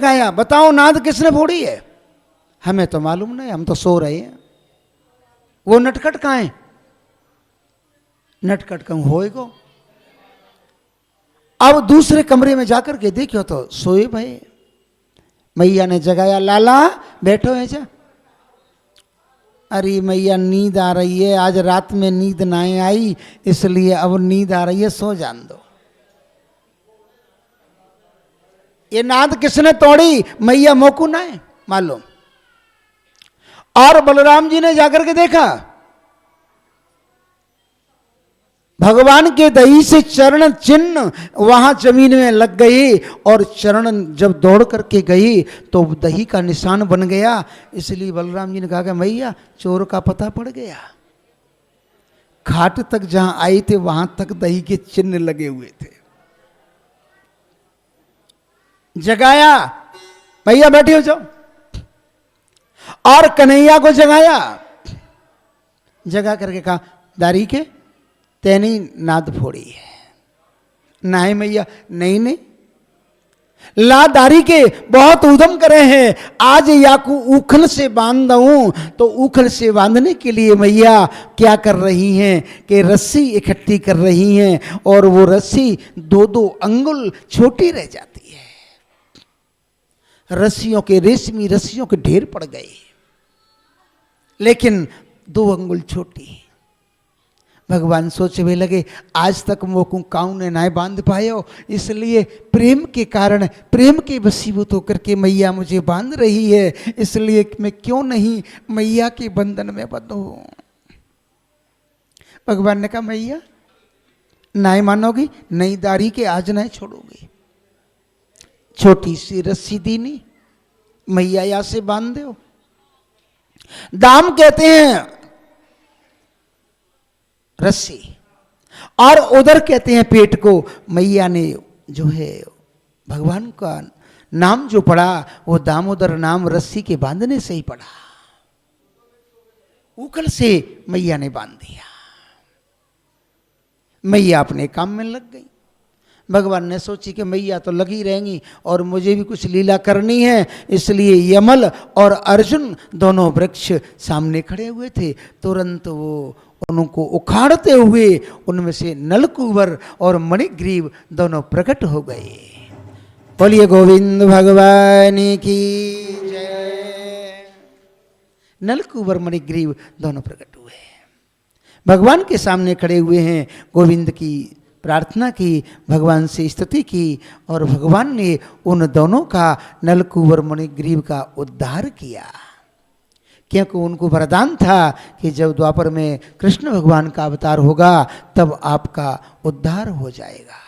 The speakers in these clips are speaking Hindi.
गाया, बताओ नाद किसने फोड़ी है? हमें तो मालूम नहीं, हम तो सो रहे हैं। वो नटखट कहाँ है? नटखट कहूं होएगो। अब दूसरे कमरे में जाकर के देखो तो सोए भाई। मैया ने जगाया, लाला बैठो है जा। अरे मैया नींद आ रही है, आज रात में नींद ना आई इसलिए अब नींद आ रही है, सो जान दो। ये नाद किसने तोड़ी? मैया मोकू ना है मालूम। और बलराम जी ने जाकर के देखा, भगवान के दही से चरण चिन्ह वहां जमीन में लग गई और चरण जब दौड़ करके गई तो दही का निशान बन गया। इसलिए बलराम जी ने कहा कि मैया चोर का पता पड़ गया। घाट तक जहां आए थे वहां तक दही के चिन्ह लगे हुए थे। जगाया, भैया बैठे हो जाओ। और कन्हैया को जगाया, जगा करके कहा, दारी के तैनी नाद फोड़ी है। नहीं मैया, नहीं ला दारी के बहुत उधम करे हैं, आज याकू उखल से बांध दूं। तो उखल से बांधने के लिए मैया क्या कर रही हैं कि रस्सी इकट्ठी कर रही हैं और वो रस्सी 2-2 अंगुल छोटी रह जाती है। रस्सियों के, रेशमी रस्सियों के ढेर पड़ गए, लेकिन 2 अंगुल छोटी। भगवान सोचने लगे, आज तक मोकू काऊ ने ना बांध पायो, इसलिए प्रेम के कारण, प्रेम के वशीभूत होकर के मैया मुझे बांध रही है, इसलिए मैं क्यों नहीं मैया के बंधन में बंधूं। भगवान ने कहा, मैया नहीं मानोगी? नहीं दारी के आज नहीं छोड़ोगी। छोटी सी रस्सी दीनी, मैया या से बांध दो। दाम कहते हैं रस्सी, और उधर कहते हैं पेट को। मैया ने जो है भगवान का नाम जो पढ़ा वो दामोदर नाम रस्सी के बांधने से ही पढ़ा। उकल से मैया ने बांध दिया। मैया अपने काम में लग गई। भगवान ने सोची कि मैया तो लगी रहेंगी और मुझे भी कुछ लीला करनी है, इसलिए यमल और अर्जुन दोनों वृक्ष सामने खड़े हुए थे। तुरंत वो उनको उखाड़ते हुए उनमें से नलकूबर और मणिग्रीव दोनों प्रकट हो गए। बोलिए गोविंद भगवान की जय। नलकूबर मणिग्रीव दोनों प्रकट हुए, भगवान के सामने खड़े हुए हैं। गोविंद की प्रार्थना की, भगवान से स्तुति की और भगवान ने उन दोनों का, नलकूबर मणिग्रीव का उद्धार किया। क्योंकि उनको वरदान था कि जब द्वापर में कृष्ण भगवान का अवतार होगा तब आपका उद्धार हो जाएगा,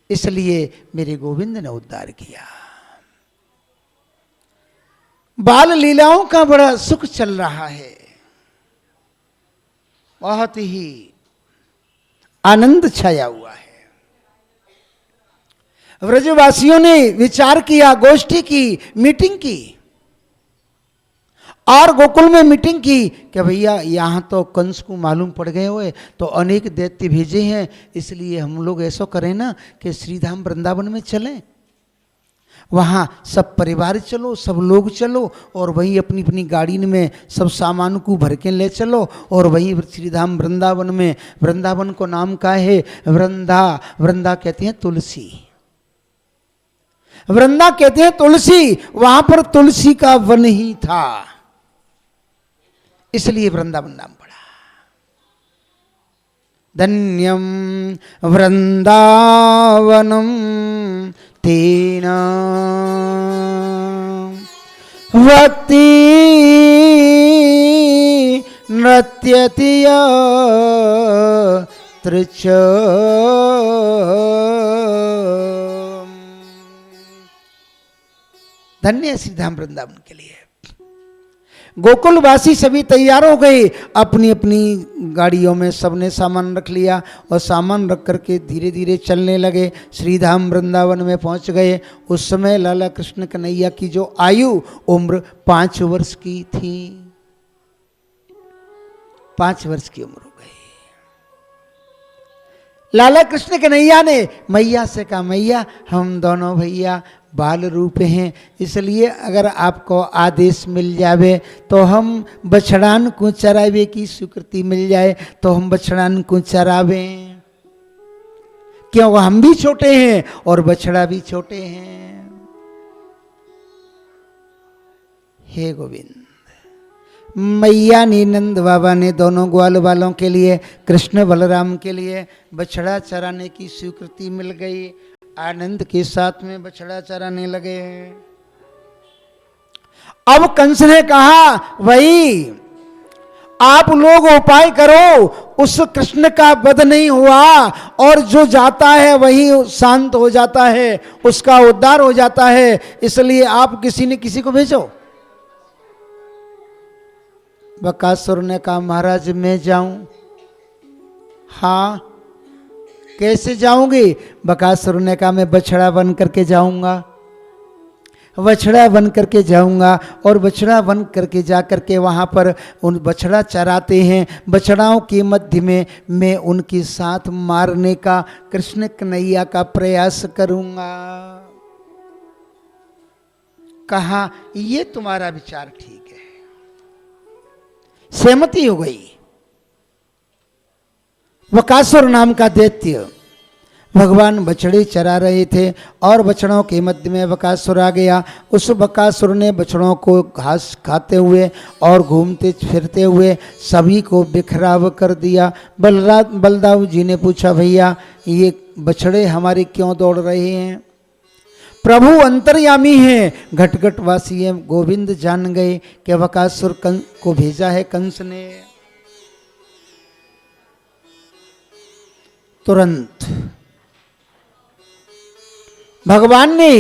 इसलिए मेरे गोविंद ने उद्धार किया। बाल लीलाओं का बड़ा सुख चल रहा है, बहुत ही आनंद छाया हुआ है। व्रजवासियों ने विचार किया, गोष्ठी की, मीटिंग की और गोकुल में मीटिंग की कि भैया यहाँ तो कंस को मालूम पड़ गए हुए तो अनेक दैत्य भेजे हैं, इसलिए हम लोग ऐसा करें ना कि श्रीधाम वृंदावन में चलें। वहाँ सब परिवार चलो, सब लोग चलो और वहीं अपनी अपनी गाड़ी में सब सामान को भर के ले चलो और वहीं श्रीधाम वृंदावन में, वृंदावन को नाम का है वृंदा, वृंदा कहते हैं तुलसी, वृंदा कहते हैं तुलसी, वहां पर तुलसी का वन ही था, इसलिए वृंदावन नाम पड़ा। धन्यम वृंदावनम तेना भक्ति नृत्यति यत्र च। धन्य श्रीधाम वृंदावन के लिए। गोकुलवासी सभी तैयार हो गए, अपनी अपनी गाड़ियों में सबने सामान रख लिया और सामान रख करके धीरे धीरे चलने लगे। श्रीधाम वृंदावन में पहुंच गए। उस समय लाला कृष्ण कन्हैया की जो आयु उम्र 5 वर्ष की थी, 5 वर्ष की उम्र हो गई। लाला कृष्ण कन्हैया ने मैया से कहा, मैया हम दोनों भैया बाल रूप हैं। इसलिए अगर आपको आदेश मिल जावे तो हम बछड़ान को चरावे की स्वीकृति मिल जाए तो हम बछड़ान को चरावें, क्यों हम भी छोटे हैं और बछड़ा भी छोटे हैं। हे गोविंद, मैया ने नंद बाबा ने दोनों ग्वाल वालों के लिए, कृष्ण बलराम के लिए बछड़ा चराने की स्वीकृति मिल गई। आनंद के साथ में बछड़ा चराने लगे। अब कंस ने कहा, भाई आप लोग उपाय करो, उस कृष्ण का वध नहीं हुआ और जो जाता है वही शांत हो जाता है, उसका उद्धार हो जाता है, इसलिए आप किसी न किसी को भेजो। बकासुर ने कहा, महाराज मैं जाऊं? हाँ, कैसे जाऊंगी? बकासुर ने कहा, मैं बछड़ा बन करके जाऊंगा, बछड़ा बन करके जाऊंगा। और बछड़ा बन करके जा करके वहाँ पर उन बछड़ा चराते हैं, बछड़ाओं के मध्य में मैं उनके साथ मारने का, कृष्ण कन्हैया का प्रयास करूंगा। कहा, ये तुम्हारा विचार ठीक है। सहमति हो गई। बकासुर नाम का दैत्य, भगवान बछड़े चरा रहे थे और बछड़ों के मध्य में बकासुर आ गया। उस बकासुर ने बछड़ों को घास खाते हुए और घूमते फिरते हुए सभी को बिखराव कर दिया। बलदाऊ जी ने पूछा, भैया ये बछड़े हमारे क्यों दौड़ रहे हैं? प्रभु अंतर्यामी हैं, घटघटवासी हैं। गोविंद जान गए कि बकासुर को भेजा है कंस ने। तुरंत भगवान ने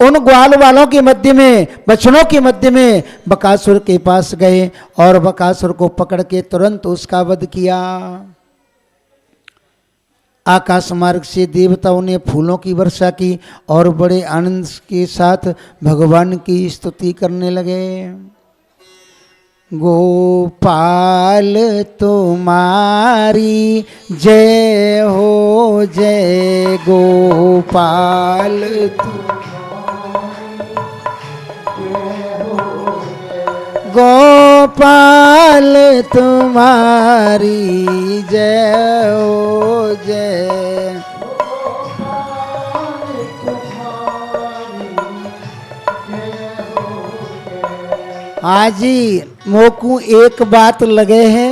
उन ग्वाल वालों के मध्य में, बछड़ों के मध्य में बकासुर के पास गए और बकासुर को पकड़ के तुरंत उसका वध किया। आकाश मार्ग से देवताओं ने फूलों की वर्षा की और बड़े आनंद के साथ भगवान की स्तुति करने लगे। गोपाल तुम्हारी जय हो, जय गोपाल गोपाल तुम्हारी जय हो, जय। हाजी मोकू एक बात लगे है,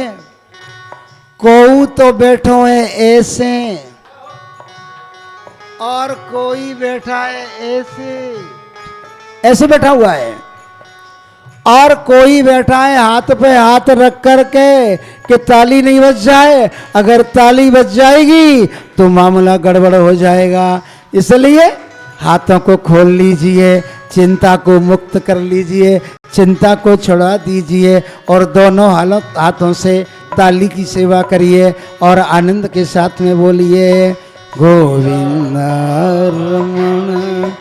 कोई तो बैठो है ऐसे और कोई बैठा है ऐसे, ऐसे बैठा हुआ है, और कोई बैठा है हाथ पे हाथ रख करके कि ताली नहीं बज जाए। अगर ताली बज जाएगी तो मामला गड़बड़ हो जाएगा। इसलिए हाथों को खोल लीजिए, चिंता को मुक्त कर लीजिए, चिंता को छुड़ा दीजिए और दोनों हाथों से ताली की सेवा करिए और आनंद के साथ में बोलिए, गोविंद रमण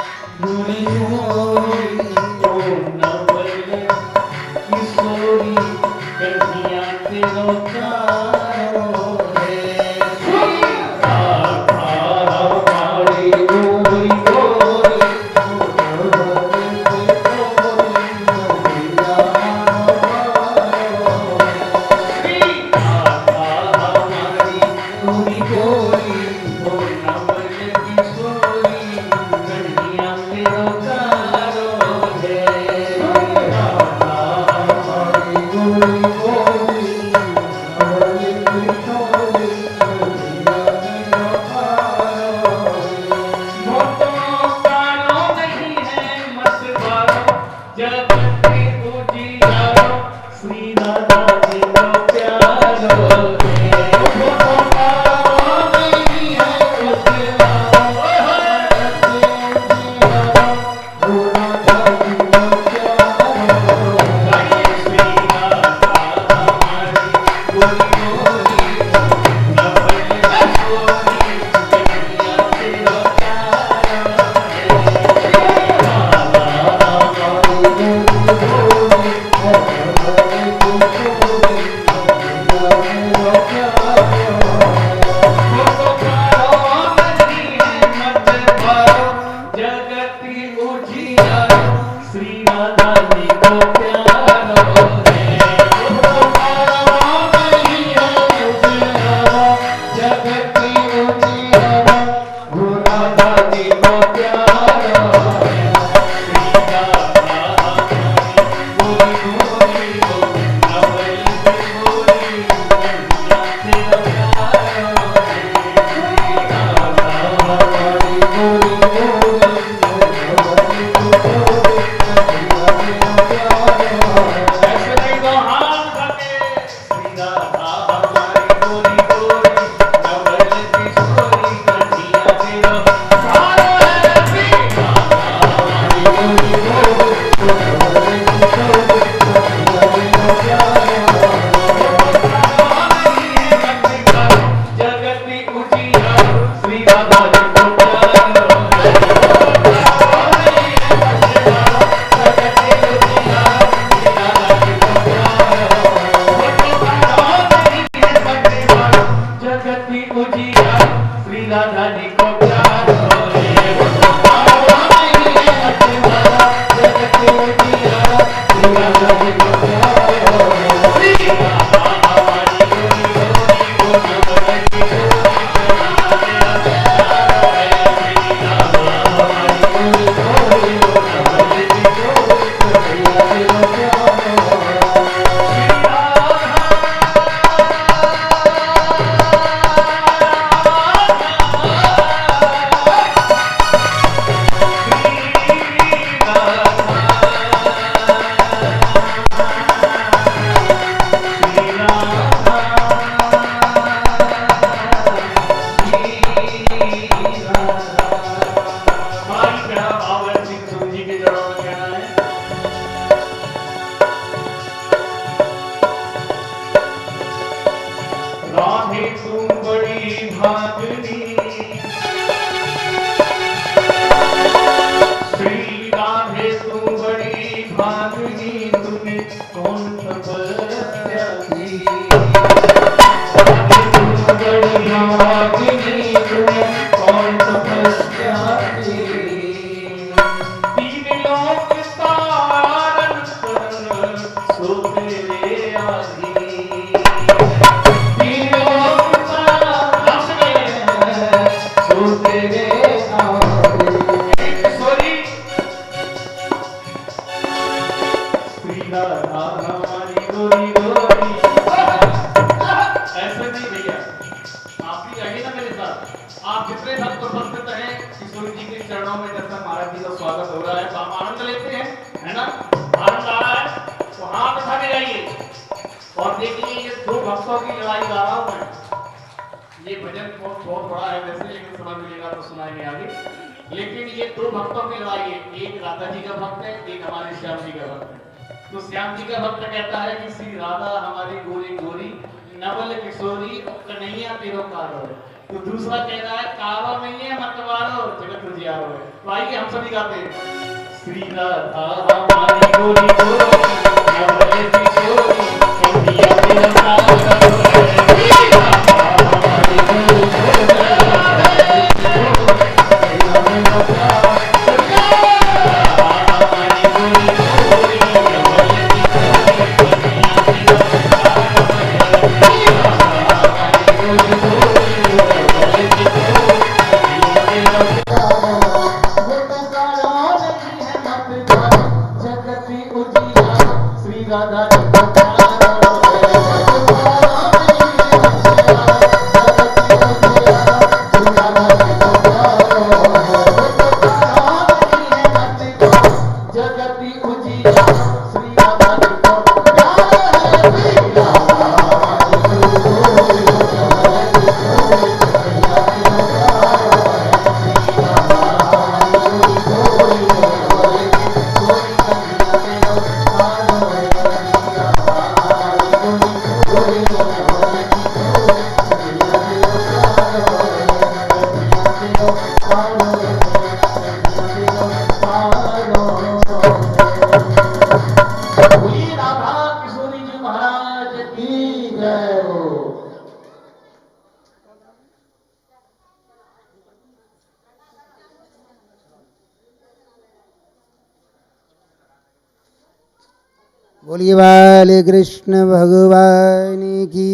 बोलिए बाले कृष्ण भगवान की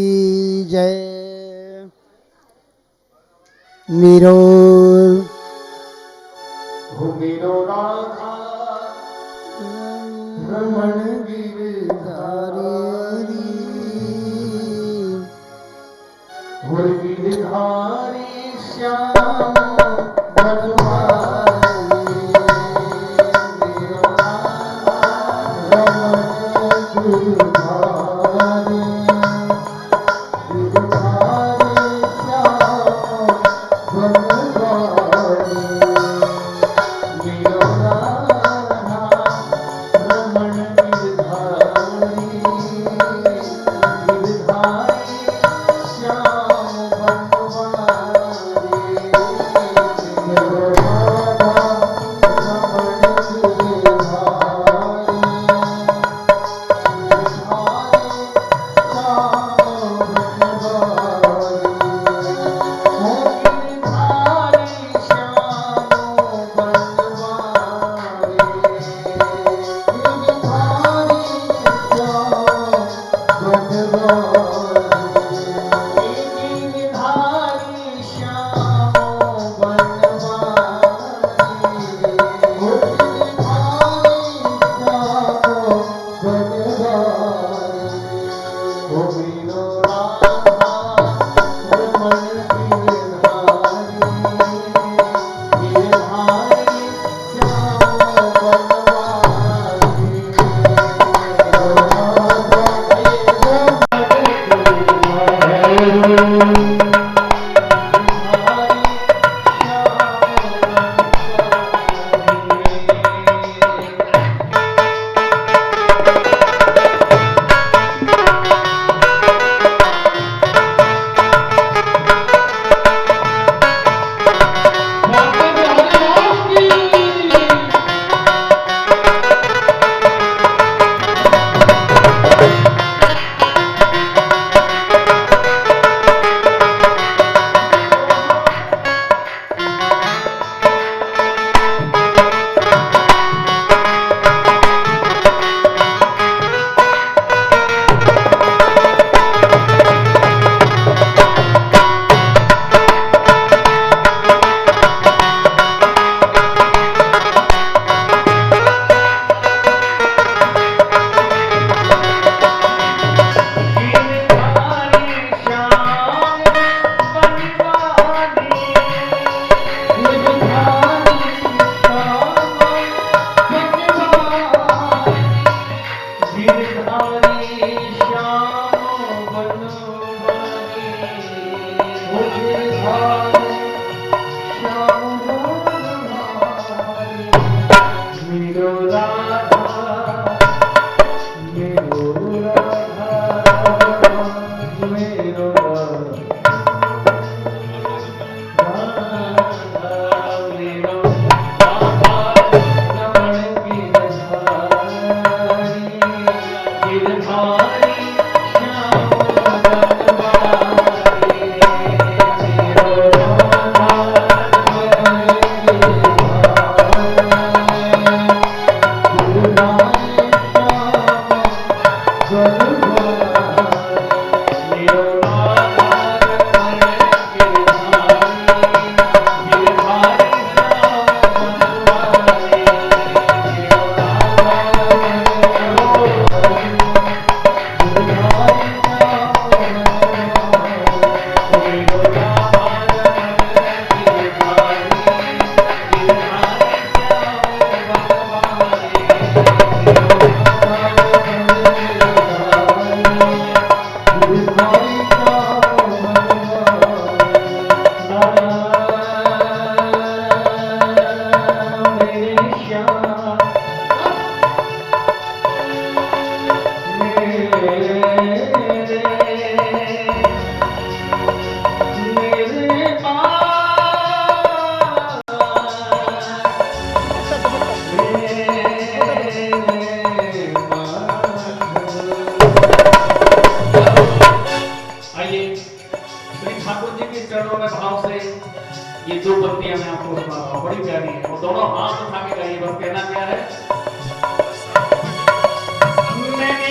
जय। मेरो मेरो राधा रमण गिरधारी गिरधारी श्याम बनवारी मेरो राधा रमण गिरधारी गिरधारी श्याम बनवारी मेरो राधा रमण गिरधारी गिरधारी श्याम बनवारी मेरो राधा रमण गिरधारी ये दो पंक्तियां मैं आपको सुना रहा हूँ, बड़ी प्यारी है। और दोनों हाथ उठा के गाइए, बस कहना क्या है। मैंने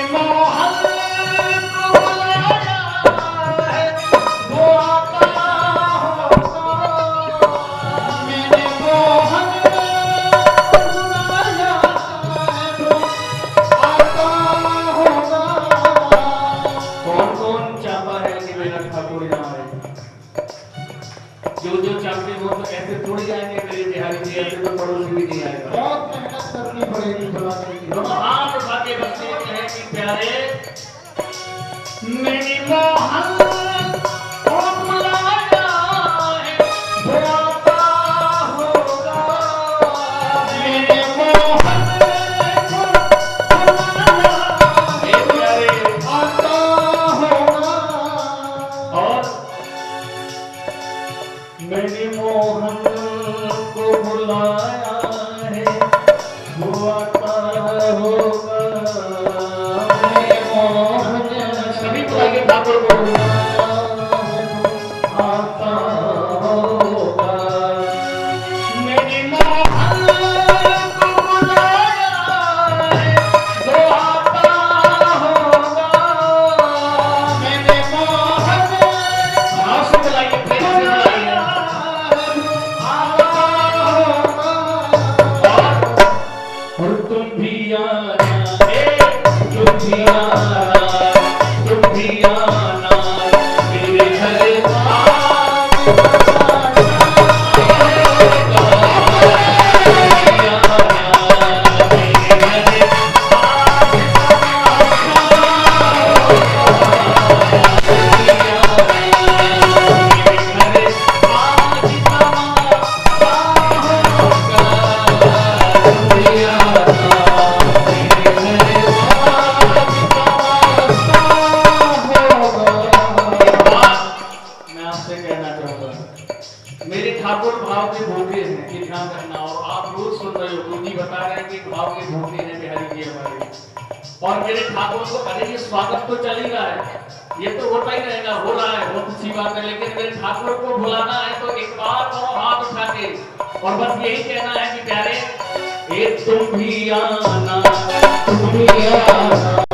भी आना, तुम भी आना मेरे घर मेरे ठाकुर भाव के भूखे हैं, ये ध्यान रखना। और आप रोज सुन रहे हो, गुरु जी बता रहे हैं कि भाव के भूखे हैं बिहारी जी हमारे। और मेरे ठाकुर को अरे ये स्वागत तो चल ही रहा है, ये तो होता ही रहेगा, हो रहा है, बहुत अच्छी बात है। लेकिन मेरे ठाकुर को बुलाना है तो एक बार करो हाथ उठा के, और बस यही कहना है कि प्यारे एक तुम भी आना, तुम भी आना।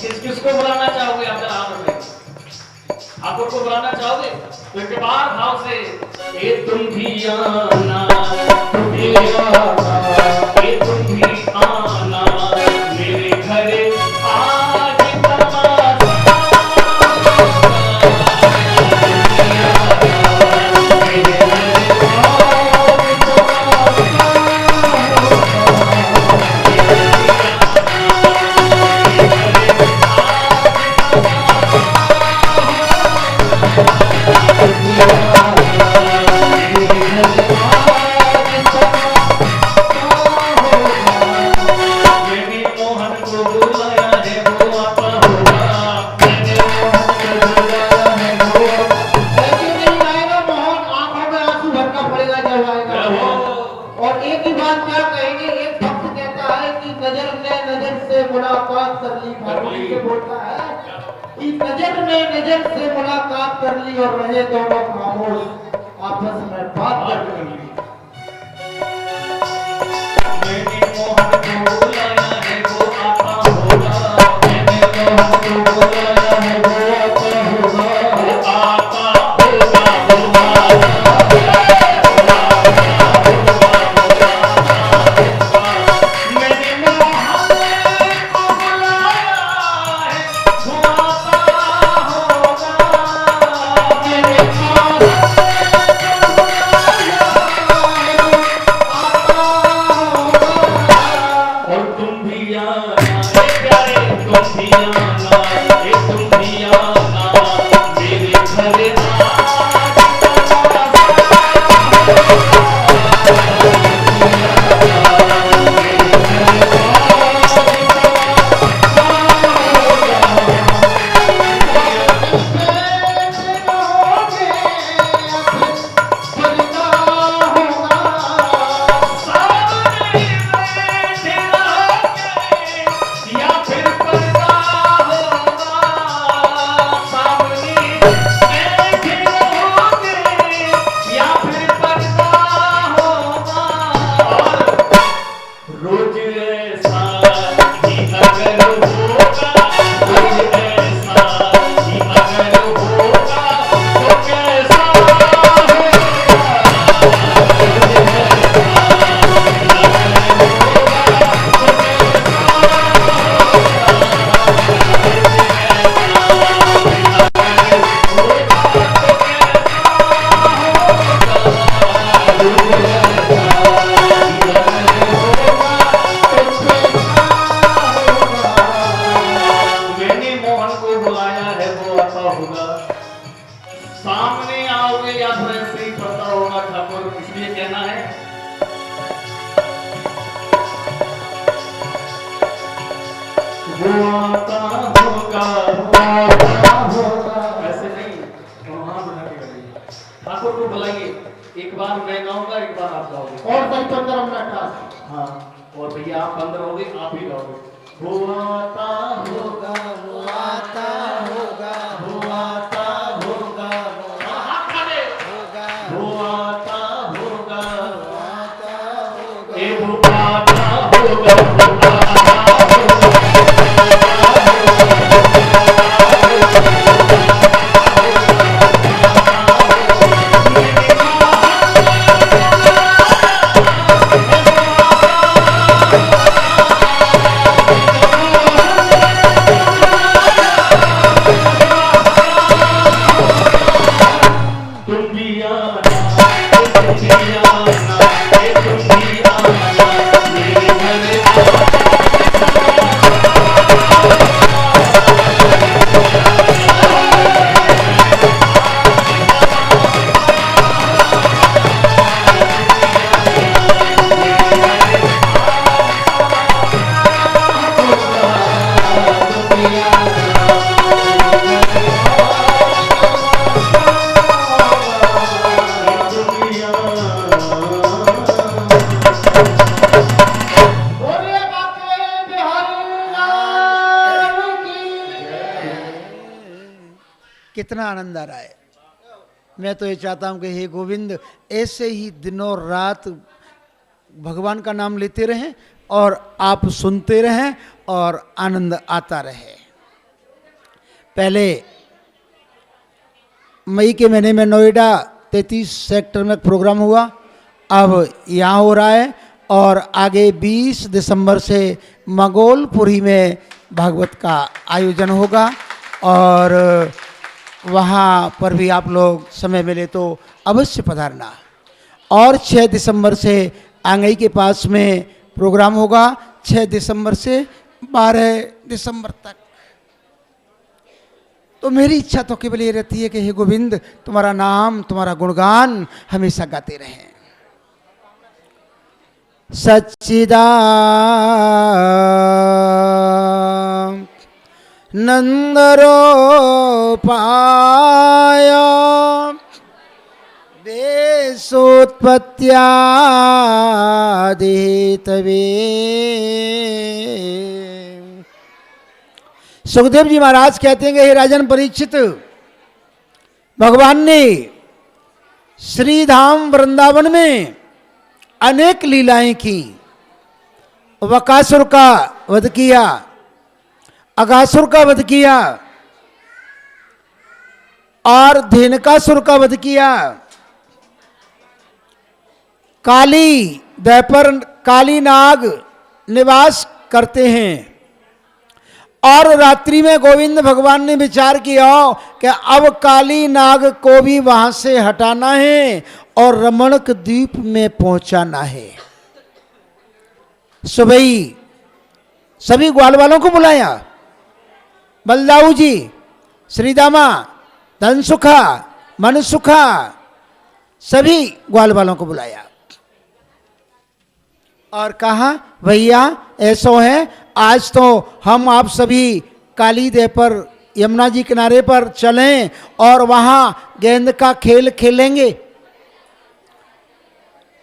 किसको बुलाना चाहोगे आप? जरा हाथ उठाइए। ठाकुर को बुलाना चाहोगे तो एक बार भाव से ए तुम भी आना, तुम भी आना, ए तुम भी आना मेरे घरे आज तमाशा। और एक ही बात क्या कहेंगे, एक भक्त कहता है कि नजर ने नजर से मुलाकात कर ली, भगवान से बोलता है कि नजर ने नजर से मुलाकात कर ली और रहे दोनों खामोश, आपस में बात कर ली। मैंने मोहन को बुलाया है वो आता होगा, मैंने मोहन को बुलाया है वो आता होगा, वो आता होगा, सामने आओगे या फिर ऐसे ही पता होगा ठाकुर, इसलिए कहना है वो आता होगा, ऐसे नहीं, वहां बुला के गाइए। ठाकुर को बुलाइए, एक बार मैं गाऊंगा, एक बार आप गाओगे। और 10-15 मिनट टास्क। हाँ, और भैया आप 15 होगे, आप ही गाओगे। वो आता होगा, वो आता होगा, वो आता होगा, हाथ खड़े होगा, वो आता होगा, वो आता होगा, ए वो आता होगा, वो आता कितना आनंद आ रहा है। मैं तो ये चाहता हूं कि हे गोविंद ऐसे ही दिनों रात भगवान का नाम लेते रहें और आप सुनते रहें और आनंद आता रहे। पहले मई के महीने में नोएडा 33 सेक्टर में प्रोग्राम हुआ, अब यहाँ हो रहा है और आगे 20 दिसंबर से मंगोलपुरी में भागवत का आयोजन होगा और वहाँ पर भी आप लोग समय मिले तो अवश्य पधारना। और 6 दिसंबर से आंगई के पास में प्रोग्राम होगा, 6 दिसंबर से 12 दिसंबर तक। तो मेरी इच्छा तो केवल ये रहती है कि हे गोविंद तुम्हारा नाम तुम्हारा गुणगान हमेशा गाते रहें। नंदरोपाय देशोत्पत्त्यादितवे। सुखदेव जी महाराज कहते हैं कि हे राजन परीक्षित, भगवान ने श्री धाम वृंदावन में अनेक लीलाएं की। वकासुर का वध किया, अगासुर का वध किया और धेनुकासुर का वध किया। काली दैपर काली नाग निवास करते हैं और रात्रि में गोविंद भगवान ने विचार किया कि अब काली नाग को भी वहां से हटाना है और रमणक द्वीप में पहुंचाना है। सुबह ही सभी ग्वाल वालों को बुलाया, बलदाऊ जी, श्रीदामा, धनसुखा, मनसुखा, सभी ग्वाल वालों को बुलाया और कहा भैया ऐसो है, आज तो हम आप सभी काली दे पर यमुना जी किनारे पर चलें और वहां गेंद का खेल खेलेंगे।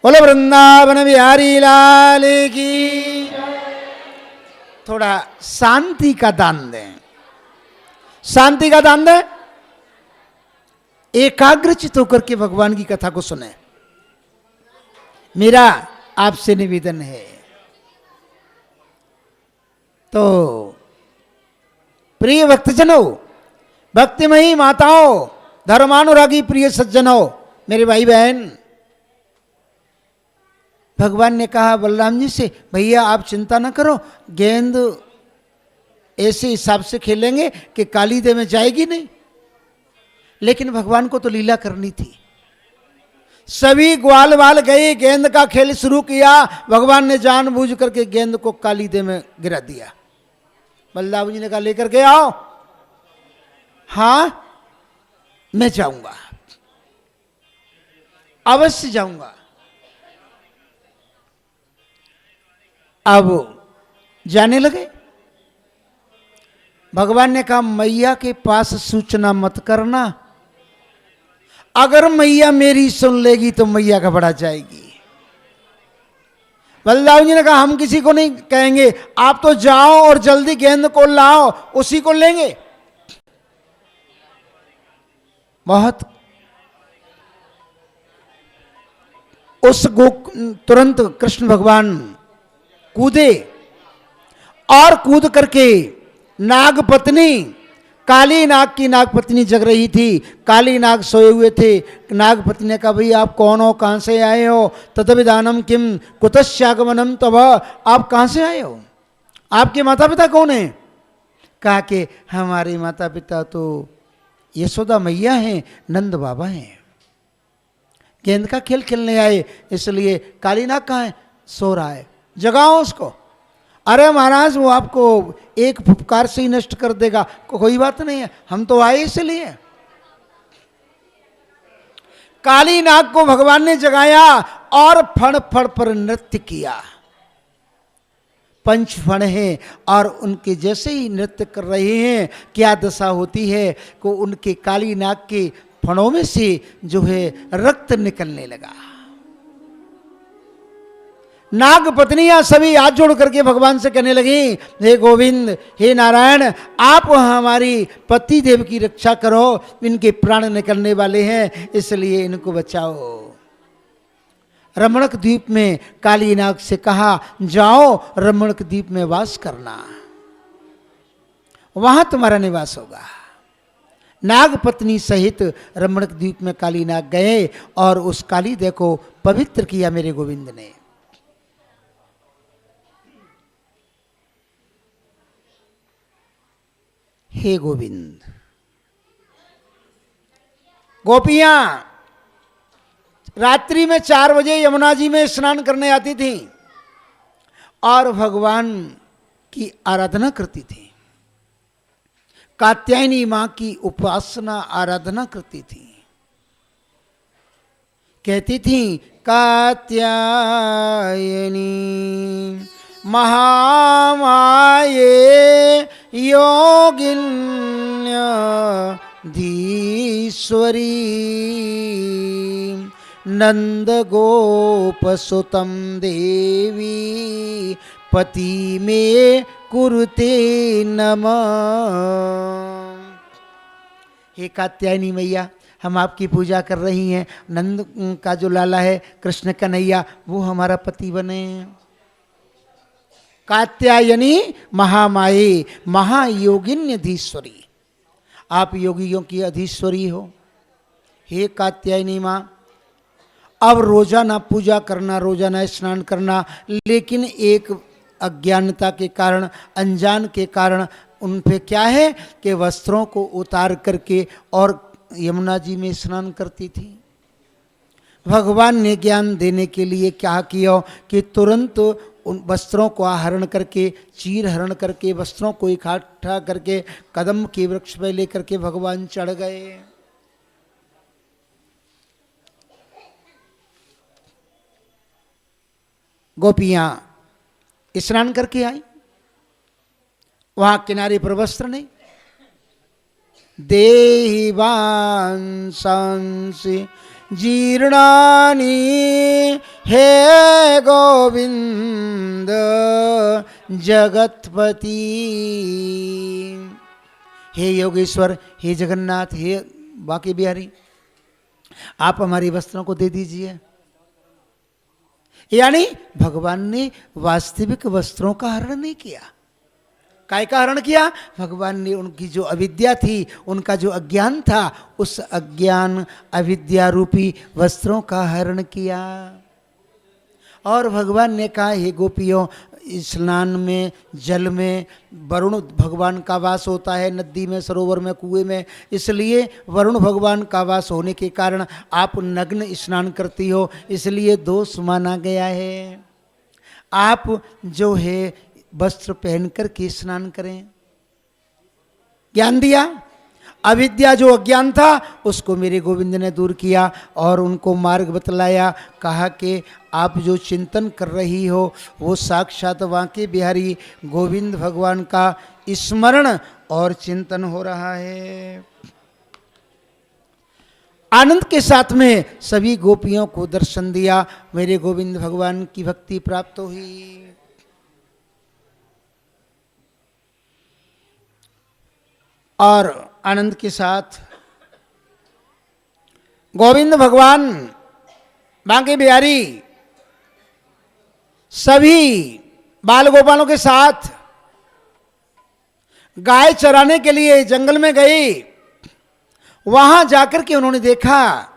बोलो वृंदावन बिहारी लाल की। थोड़ा शांति का दान दें, शांति का दान दें, एकाग्रचित होकर के भगवान की कथा को सुने। मेरा आपसे निवेदन है। तो प्रिय भक्तजनों, भक्तिमयी माताओं, धर्मानुरागी प्रिय सज्जनों, मेरे भाई बहन, भगवान ने कहा बलराम जी से, भैया आप चिंता न करो, गेंद ऐसे हिसाब से खेलेंगे कि काली दे में जाएगी नहीं। लेकिन भगवान को तो लीला करनी थी। सभी ग्वाल वाल गए, गेंद का खेल शुरू किया। भगवान ने जानबूझ करके गेंद को काली दे में गिरा दिया। बलदाऊ जी ने कहा लेकर के आओ। हाँ मैं जाऊंगा, अवश्य जाऊंगा। अब जाने लगे। भगवान ने कहा मैया के पास सूचना मत करना, अगर मैया मेरी सुन लेगी तो मैया घबरा जाएगी। बलदाऊ जी ने कहा हम किसी को नहीं कहेंगे, आप तो जाओ और जल्दी गेंद को लाओ, उसी को लेंगे। बहुत तुरंत कृष्ण भगवान कूदे और कूद करके नाग पत्नी, काली नाग की नाग पत्नी जग रही थी, काली नाग सोए हुए थे। नाग पत्नी ने कहा भाई आप कौन हो, कहां से आए हो? तदविदानम किम कुतश्यागमनम तब, आप कहां से आए हो, आपके माता पिता कौन है? कहा कि हमारे माता पिता तो यशोदा मैया हैं, नंद बाबा हैं, गेंद का खेल खेलने आए, इसलिए काली नाग कहाँ है? सो रहा है, जगाओ उसको। अरे महाराज वो आपको एक फुफकार से ही नष्ट कर देगा, कोई बात नहीं है, हम तो आए इसलिए। काली नाग को भगवान ने जगाया और फण फण पर नृत्य किया। पंच फण हैं और उनके जैसे ही नृत्य कर रहे हैं, क्या दशा होती है कि उनके काली नाग के फणों में से जो है रक्त निकलने लगा। नाग पत्नियां सभी हाथ जोड़ करके भगवान से कहने लगी, हे गोविंद, हे नारायण, आप हमारी पति देव की रक्षा करो, इनके प्राण निकलने वाले हैं, इसलिए इनको बचाओ। रमणक द्वीप में काली नाग से कहा, जाओ रमणक द्वीप में वास करना, वहां तुम्हारा निवास होगा। नाग पत्नी सहित रमणक द्वीप में काली नाग गए और उस काली देव को पवित्र किया मेरे गोविंद ने। हे गोविंद, गोपियां रात्रि में 4 बजे यमुना जी में स्नान करने आती थी और भगवान की आराधना करती थी, कात्यायनी मां की उपासना आराधना करती थी। कहती थी, कात्यायनी महामाये योगिन्य धीश्वरी नंद गोपसुतम देवी पति में कुरुते नमः। हे कात्यायनी मैया, हम आपकी पूजा कर रही हैं, नंद का जो लाला है कृष्ण कन्हैया, वो हमारा पति बने। कात्यायनी महामाये महायोगिन्यधीश्वरी, आप योगियों की अधीश्वरी हो। हे कात्यायनी माँ, अब रोजाना पूजा करना, रोजाना स्नान करना, लेकिन एक अज्ञानता के कारण, अनजान के कारण उन पे क्या है कि वस्त्रों को उतार करके और यमुना जी में स्नान करती थी। भगवान ने ज्ञान देने के लिए क्या किया कि तुरंत उन वस्त्रों को आहरण करके, चीर हरण करके, वस्त्रों को इकट्ठा करके कदम के वृक्ष पर लेकर के भगवान चढ़ गए। गोपियां स्नान करके आई, वहां किनारे पर वस्त्र नहीं। देहि वांसांसि जीर्णानि हे गोविंद जगतपति। हे योगेश्वर, हे जगन्नाथ, हे बांके बिहारी, आप हमारी वस्त्रों को दे दीजिए। यानी भगवान ने वास्तविक वस्त्रों का हरण नहीं किया। काय का हरण किया? भगवान ने उनकी जो अविद्या थी, उनका जो अज्ञान था, उस अज्ञान अविद्या रूपी वस्त्रों का हरण किया। और भगवान ने कहा, हे गोपियों, स्नान में, जल में वरुण भगवान का वास होता है, नदी में, सरोवर में, कुएं में, इसलिए वरुण भगवान का वास होने के कारण आप नग्न स्नान करती हो, इसलिए दोष माना गया है। आप जो है वस्त्र पहन कर के स्नान करें। ज्ञान दिया, अविद्या जो अज्ञान था उसको मेरे गोविंद ने दूर किया और उनको मार्ग बतलाया। कहा कि आप जो चिंतन कर रही हो वो साक्षात बांके बिहारी गोविंद भगवान का स्मरण और चिंतन हो रहा है। आनंद के साथ में सभी गोपियों को दर्शन दिया, मेरे गोविंद भगवान की भक्ति प्राप्त हुई। और आनंद के साथ गोविंद भगवान बांके बिहारी सभी बाल गोपालों के साथ गाय चराने के लिए जंगल में गई। वहां जाकर के उन्होंने देखा,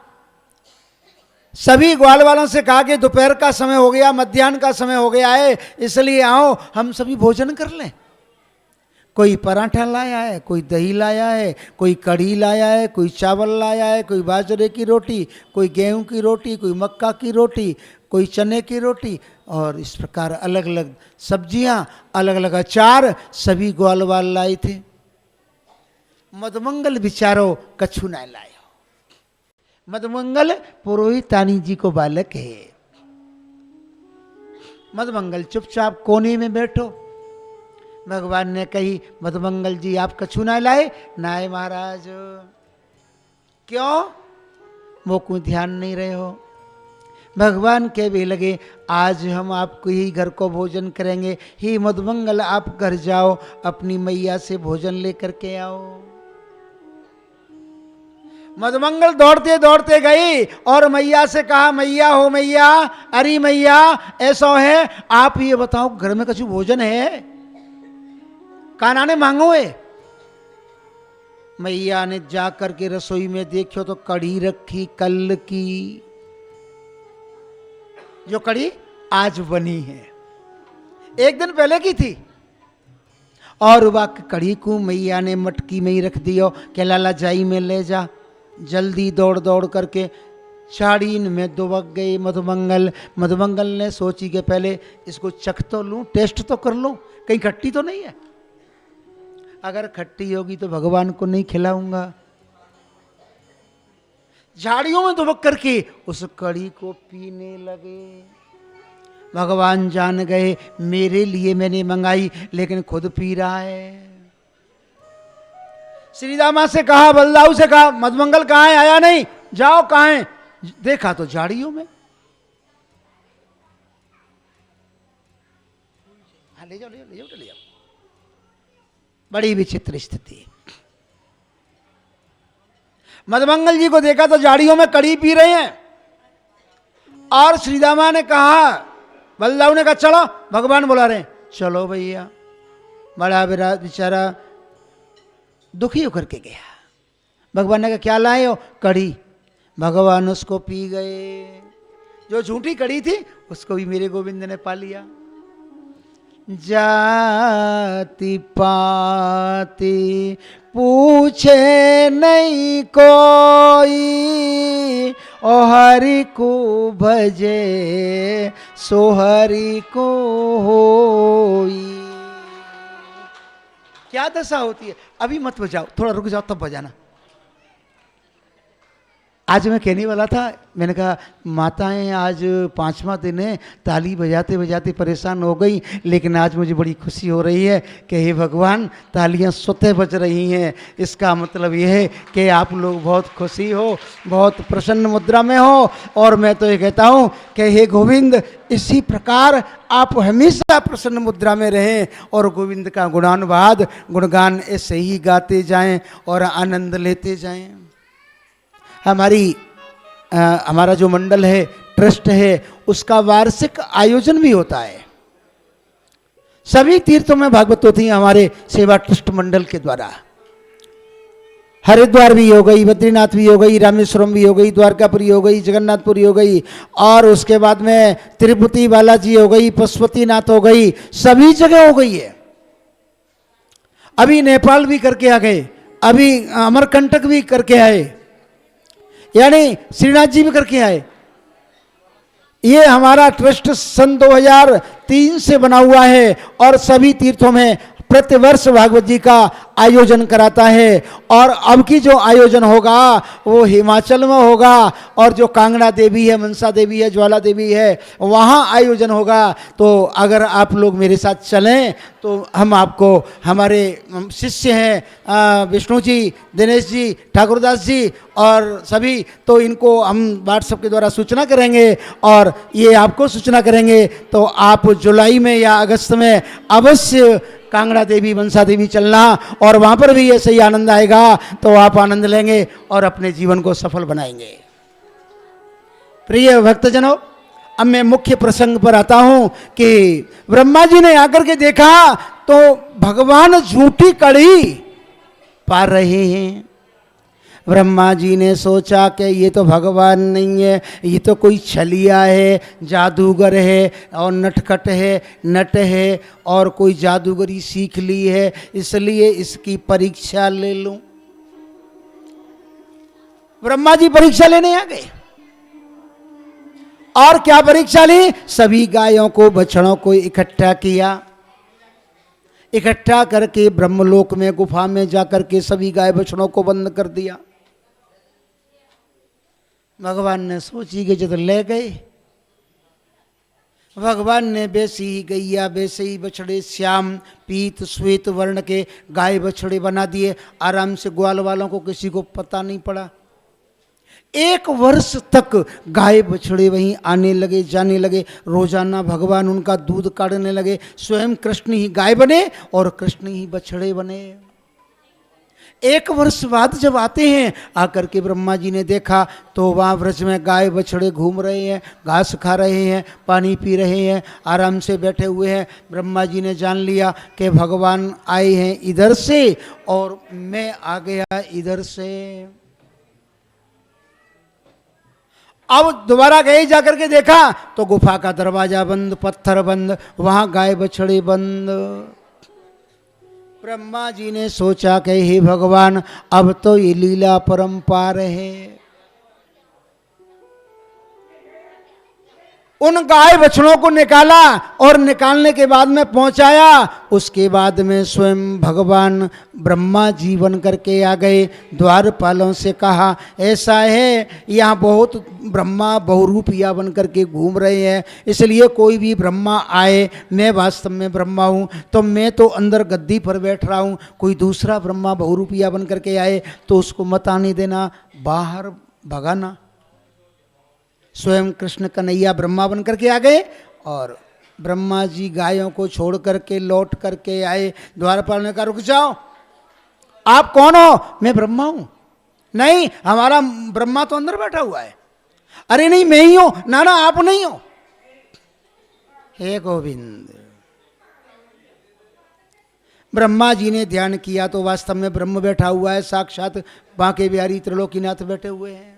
सभी ग्वाल वालों से कहा कि दोपहर का समय हो गया, मध्याह्न का समय हो गया है, इसलिए आओ हम सभी भोजन कर लें। कोई पराठा लाया है, कोई दही लाया है, कोई कढ़ी लाया है, कोई चावल लाया है, कोई बाजरे की रोटी, कोई गेहूं की रोटी, कोई मक्का की रोटी, कोई चने की रोटी, और इस प्रकार अलग अलग सब्जियां, अलग अलग अचार सभी ग्वाल वाल लाए थे। मधुमंगल बिचारो कछु न लायो। मधुमंगल पुरोहितानी जी को बालक है। मधुमंगल चुपचाप कोने में बैठो। भगवान ने कही, मधुमंगल जी आप कछु ना लाए? नाय महाराज। क्यों? वो कोई ध्यान नहीं रहे हो? भगवान कहने लगे आज हम आपको ही घर को भोजन करेंगे। हे मधुमंगल आप घर जाओ, अपनी मैया से भोजन लेकर के आओ। मधुमंगल दौड़ते दौड़ते गई और मैया से कहा, मैया हो मैया, अरे मैया ऐसा है, आप ये बताओ घर में कुछ भोजन है, काना ने मांगो है। मैया ने जाकर के रसोई में देखो तो कढ़ी रखी कल की, जो कढ़ी आज बनी है, एक दिन पहले की थी। और वह कढ़ी को मैया ने मटकी में ही रख दियो कि लाला जाई में ले जा। जल्दी दौड़ दौड़ करके छाड़ीन में दुबक गई मधुमंगल। मधुमंगल ने सोची कि पहले इसको चख तो लूं, टेस्ट तो कर लूं, कहीं खट्टी तो नहीं है। अगर खट्टी होगी तो भगवान को नहीं खिलाऊंगा। झाड़ियों में दुबक करके उस कढ़ी को पीने लगे। भगवान जान गए मेरे लिए मैंने मंगाई, लेकिन खुद पी रहा है। श्रीदामा से कहा, बलदाऊ से कहा, मधुमंगल कहाँ है, आया नहीं, जाओ कहाँ है। देखा तो झाड़ियों में। हाँ ले जाओ ले जाओ ले जाओ ले जाओ। बड़ी विचित्र स्थिति। मधुमंगल जी को देखा तो झाड़ियों में कढ़ी पी रहे हैं। और श्रीदामा ने कहा, बलदाऊ ने कहा चलो, भगवान बुला रहे हैं। चलो भैया। बड़ा बेचारा दुखी होकर के गया। भगवान ने कहा क्या लाए हो, कढ़ी। भगवान उसको पी गए। जो झूठी कढ़ी थी उसको भी मेरे गोविंद ने पा लिया। जाति पाति पूछे नहीं कोई, ओ हरि को भजे सो हरि को होई। क्या दशा होती है। अभी मत बजाओ, थोड़ा रुक जाओ तब बजाना। आज मैं कहने वाला था, मैंने कहा माताएं आज 5वां दिन है, ताली बजाते बजाते परेशान हो गई, लेकिन आज मुझे बड़ी खुशी हो रही है कि हे भगवान तालियां स्वतः बज रही हैं। इसका मतलब यह है कि आप लोग बहुत खुशी हो, बहुत प्रसन्न मुद्रा में हो। और मैं तो ये कहता हूँ कि हे गोविंद इसी प्रकार आप हमेशा प्रसन्न मुद्रा में रहें और गोविंद का गुणानुवाद गुणगान ऐसे ही गाते जाएं और आनंद लेते जाएं। हमारा जो मंडल है, ट्रस्ट है, उसका वार्षिक आयोजन भी होता है। सभी तीर्थों में भागवत होती है हमारे सेवा ट्रस्ट मंडल के द्वारा। हरिद्वार भी हो गई, बद्रीनाथ भी हो गई, रामेश्वरम भी हो गई, द्वारकापुरी हो गई, जगन्नाथपुरी हो गई, और उसके बाद में तिरुपति बालाजी हो गई, पशुपतिनाथ हो गई, सभी जगह हो गई है। अभी नेपाल भी करके आ गए, अभी अमरकंटक भी करके आए, यानी श्रीनाथ जी भी करके आए। ये हमारा ट्रस्ट सन 2003 से बना हुआ है और सभी तीर्थों में प्रतिवर्ष भागवत जी का आयोजन कराता है। और अब की जो आयोजन होगा वो हिमाचल में होगा, और जो कांगड़ा देवी है, मनसा देवी है, ज्वाला देवी है, वहाँ आयोजन होगा। तो अगर आप लोग मेरे साथ चलें तो हम आपको, हमारे शिष्य हैं विष्णु जी, दिनेश जी, ठाकुरदास जी और सभी, तो इनको हम व्हाट्सएप के द्वारा सूचना करेंगे और ये आपको सूचना करेंगे। तो आप जुलाई में या अगस्त में अवश्य कांगड़ा देवी, मनसा देवी चलना, और वहाँ पर भी ऐसे ही आनंद आएगा। तो आप आनंद लेंगे और अपने जीवन को सफल बनाएंगे। प्रिय भक्तजनों, अब मैं मुख्य प्रसंग पर आता हूँ कि ब्रह्मा जी ने आकर के देखा तो भगवान झूठी कढ़ी पा रहे हैं। ब्रह्मा जी ने सोचा कि ये तो भगवान नहीं है, ये तो कोई छलिया है, जादूगर है और नटखट है, नट है और कोई जादूगरी सीख ली है, इसलिए इसकी परीक्षा ले लूं। ब्रह्मा जी परीक्षा लेने आ गए। और क्या परीक्षा ली? सभी गायों को, बछड़ों को इकट्ठा किया। इकट्ठा करके ब्रह्मलोक में गुफा में जाकर के सभी गाय बछड़ों को बंद कर दिया। भगवान ने सोची कि जब ले गए, भगवान ने वैसी ही गैया, वैसे ही बछड़े श्याम पीत श्वेत वर्ण के गाय बछड़े बना दिए। आराम से ग्वाल वालों को किसी को पता नहीं पड़ा। 1 वर्ष तक गाय बछड़े वहीं आने लगे, जाने लगे। रोजाना भगवान उनका दूध काढ़ने लगे। स्वयं कृष्ण ही गाय बने और कृष्ण ही बछड़े बने। 1 वर्ष बाद जब आते हैं, आकर के ब्रह्मा जी ने देखा तो वहाँ व्रज में गाय बछड़े घूम रहे हैं, घास खा रहे हैं, पानी पी रहे हैं, आराम से बैठे हुए हैं। ब्रह्मा जी ने जान लिया कि भगवान आए हैं इधर से और मैं आ गया इधर से। अब दोबारा गए, जाकर के देखा तो गुफा का दरवाजा बंद, पत्थर बंद, वहां गाय बछड़े बंद। ब्रह्मा जी ने सोचा कि हे भगवान, अब तो ये लीला परंपार है। उन गाय बछड़ों को निकाला और निकालने के बाद में पहुंचाया। उसके बाद में स्वयं भगवान ब्रह्मा जी बन करके आ गए। द्वारपालों से कहा, ऐसा है यहाँ बहुत ब्रह्मा बहुरूपिया बन करके घूम रहे हैं, इसलिए कोई भी ब्रह्मा आए, मैं वास्तव में ब्रह्मा हूँ, तो मैं तो अंदर गद्दी पर बैठ रहा हूँ, कोई दूसरा ब्रह्मा बहुरूपिया बन करके आए तो उसको मत आने देना, बाहर भगाना। स्वयं कृष्ण कन्हैया ब्रह्मा बन करके आ गए और ब्रह्मा जी गायों को छोड़ करके लौट करके आए। द्वारपाल ने कहा, रुक जाओ, आप कौन हो? मैं ब्रह्मा हूं। नहीं, हमारा ब्रह्मा तो अंदर बैठा हुआ है। अरे नहीं, मैं ही हूं। ना ना, आप नहीं हो। हे गोविंद, ब्रह्मा जी ने ध्यान किया तो वास्तव में ब्रह्म बैठा हुआ है, साक्षात बांके बिहारी त्रिलोकीनाथ बैठे हुए हैं।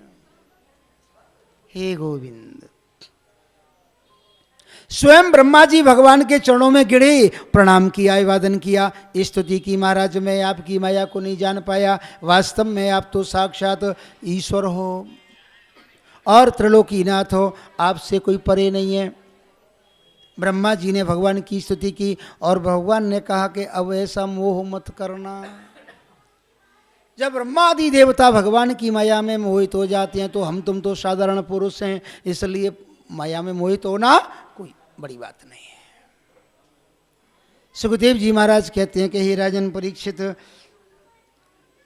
हे गोविंद, स्वयं ब्रह्मा जी भगवान के चरणों में गिरे, प्रणाम किया, अभिवादन किया, स्तुति की, महाराज मैं आपकी माया को नहीं जान पाया, वास्तव में आप तो साक्षात ईश्वर हो और त्रिलोकीनाथ हो, आपसे कोई परे नहीं है। ब्रह्मा जी ने भगवान की स्तुति की और भगवान ने कहा कि अब ऐसा मोह मत करना। जब ब्रह्मा आदि देवता भगवान की माया में मोहित हो जाते हैं तो हम तुम तो साधारण पुरुष हैं, इसलिए माया में मोहित होना कोई बड़ी बात नहीं है। सुखदेव जी महाराज कहते हैं कि हे राजन परीक्षित,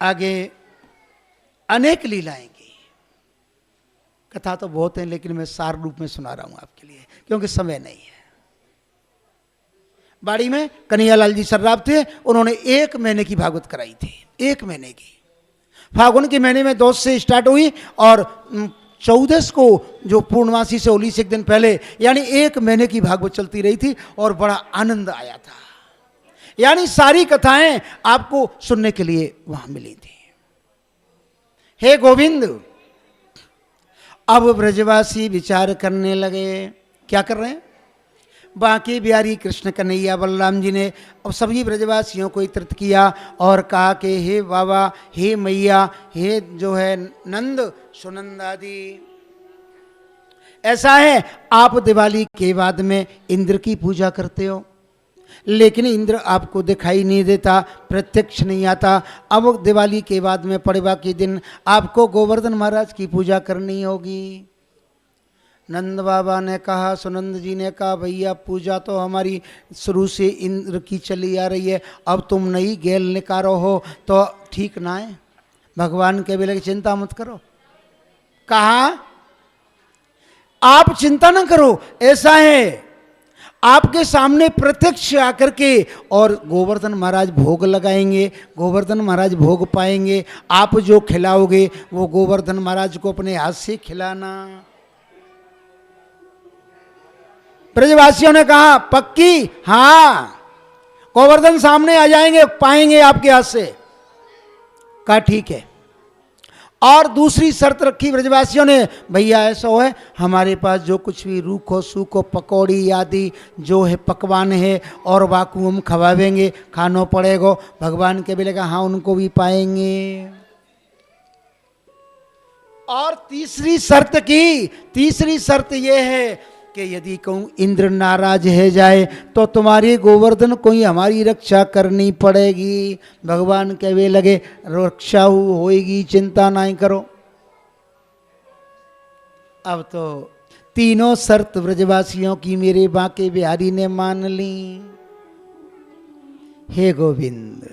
आगे अनेक लीलाएं की, कथा तो बहुत है लेकिन मैं सार रूप में सुना रहा हूं आपके लिए क्योंकि समय नहीं है। बाड़ी में कन्हैयालाल जी सर्राफ थे, उन्होंने 1 महीने की भागवत कराई थी। 1 महीने की, फागुन के महीने में 2 से स्टार्ट हुई और 14 को जो पूर्णमासी से होली से 1 दिन पहले, यानी 1 महीने की भागवत चलती रही थी और बड़ा आनंद आया था। यानी सारी कथाएं आपको सुनने के लिए वहां मिली थी। हे गोविंद, अब ब्रजवासी विचार करने लगे। क्या कर रहे हैं? बांके बिहारी कृष्ण कन्हैया बलराम जी ने अब सभी ब्रजवासियों को एकत्रित किया और कहा कि हे बाबा, हे मैया, हे जो है नंद सुनंद आदि, ऐसा है आप दिवाली के बाद में इंद्र की पूजा करते हो, लेकिन इंद्र आपको दिखाई नहीं देता, प्रत्यक्ष नहीं आता। अब दिवाली के बाद में पड़वा के दिन आपको गोवर्धन महाराज की पूजा करनी होगी। नंद बाबा ने कहा, सुनंद जी ने कहा, भैया पूजा तो हमारी शुरू से इंद्र की चली आ रही है, अब तुम नई गेल निकारो हो तो ठीक ना है। भगवान के बोले चिंता मत करो। कहा आप चिंता न करो, ऐसा है आपके सामने प्रत्यक्ष आकर के और गोवर्धन महाराज भोग लगाएंगे, गोवर्धन महाराज भोग पाएंगे, आप जो खिलाओगे वो गोवर्धन महाराज को अपने हाथ से खिलाना। ब्रजवासियों ने कहा पक्की? हाँ, गोवर्धन सामने आ जाएंगे, पाएंगे आपके हाथ से। कहा ठीक है। और दूसरी शर्त रखी ब्रजवासियों ने, भैया ऐसा है हमारे पास जो कुछ भी रूखो सूखो पकौड़ी आदि जो है पकवान है और वाकू हम खवावेंगे, खानो पड़ेगा। भगवान के बोले हाँ उनको भी पाएंगे। और तीसरी शर्त ये है कि यदि कहूँ इंद्र नाराज है जाए तो तुम्हारी गोवर्धन को ही हमारी रक्षा करनी पड़ेगी। भगवान कहवे लगे रक्षा होएगी, चिंता नहीं करो। अब तो तीनों शर्त ब्रजवासियों की मेरे बांके बिहारी ने मान ली। हे गोविंद,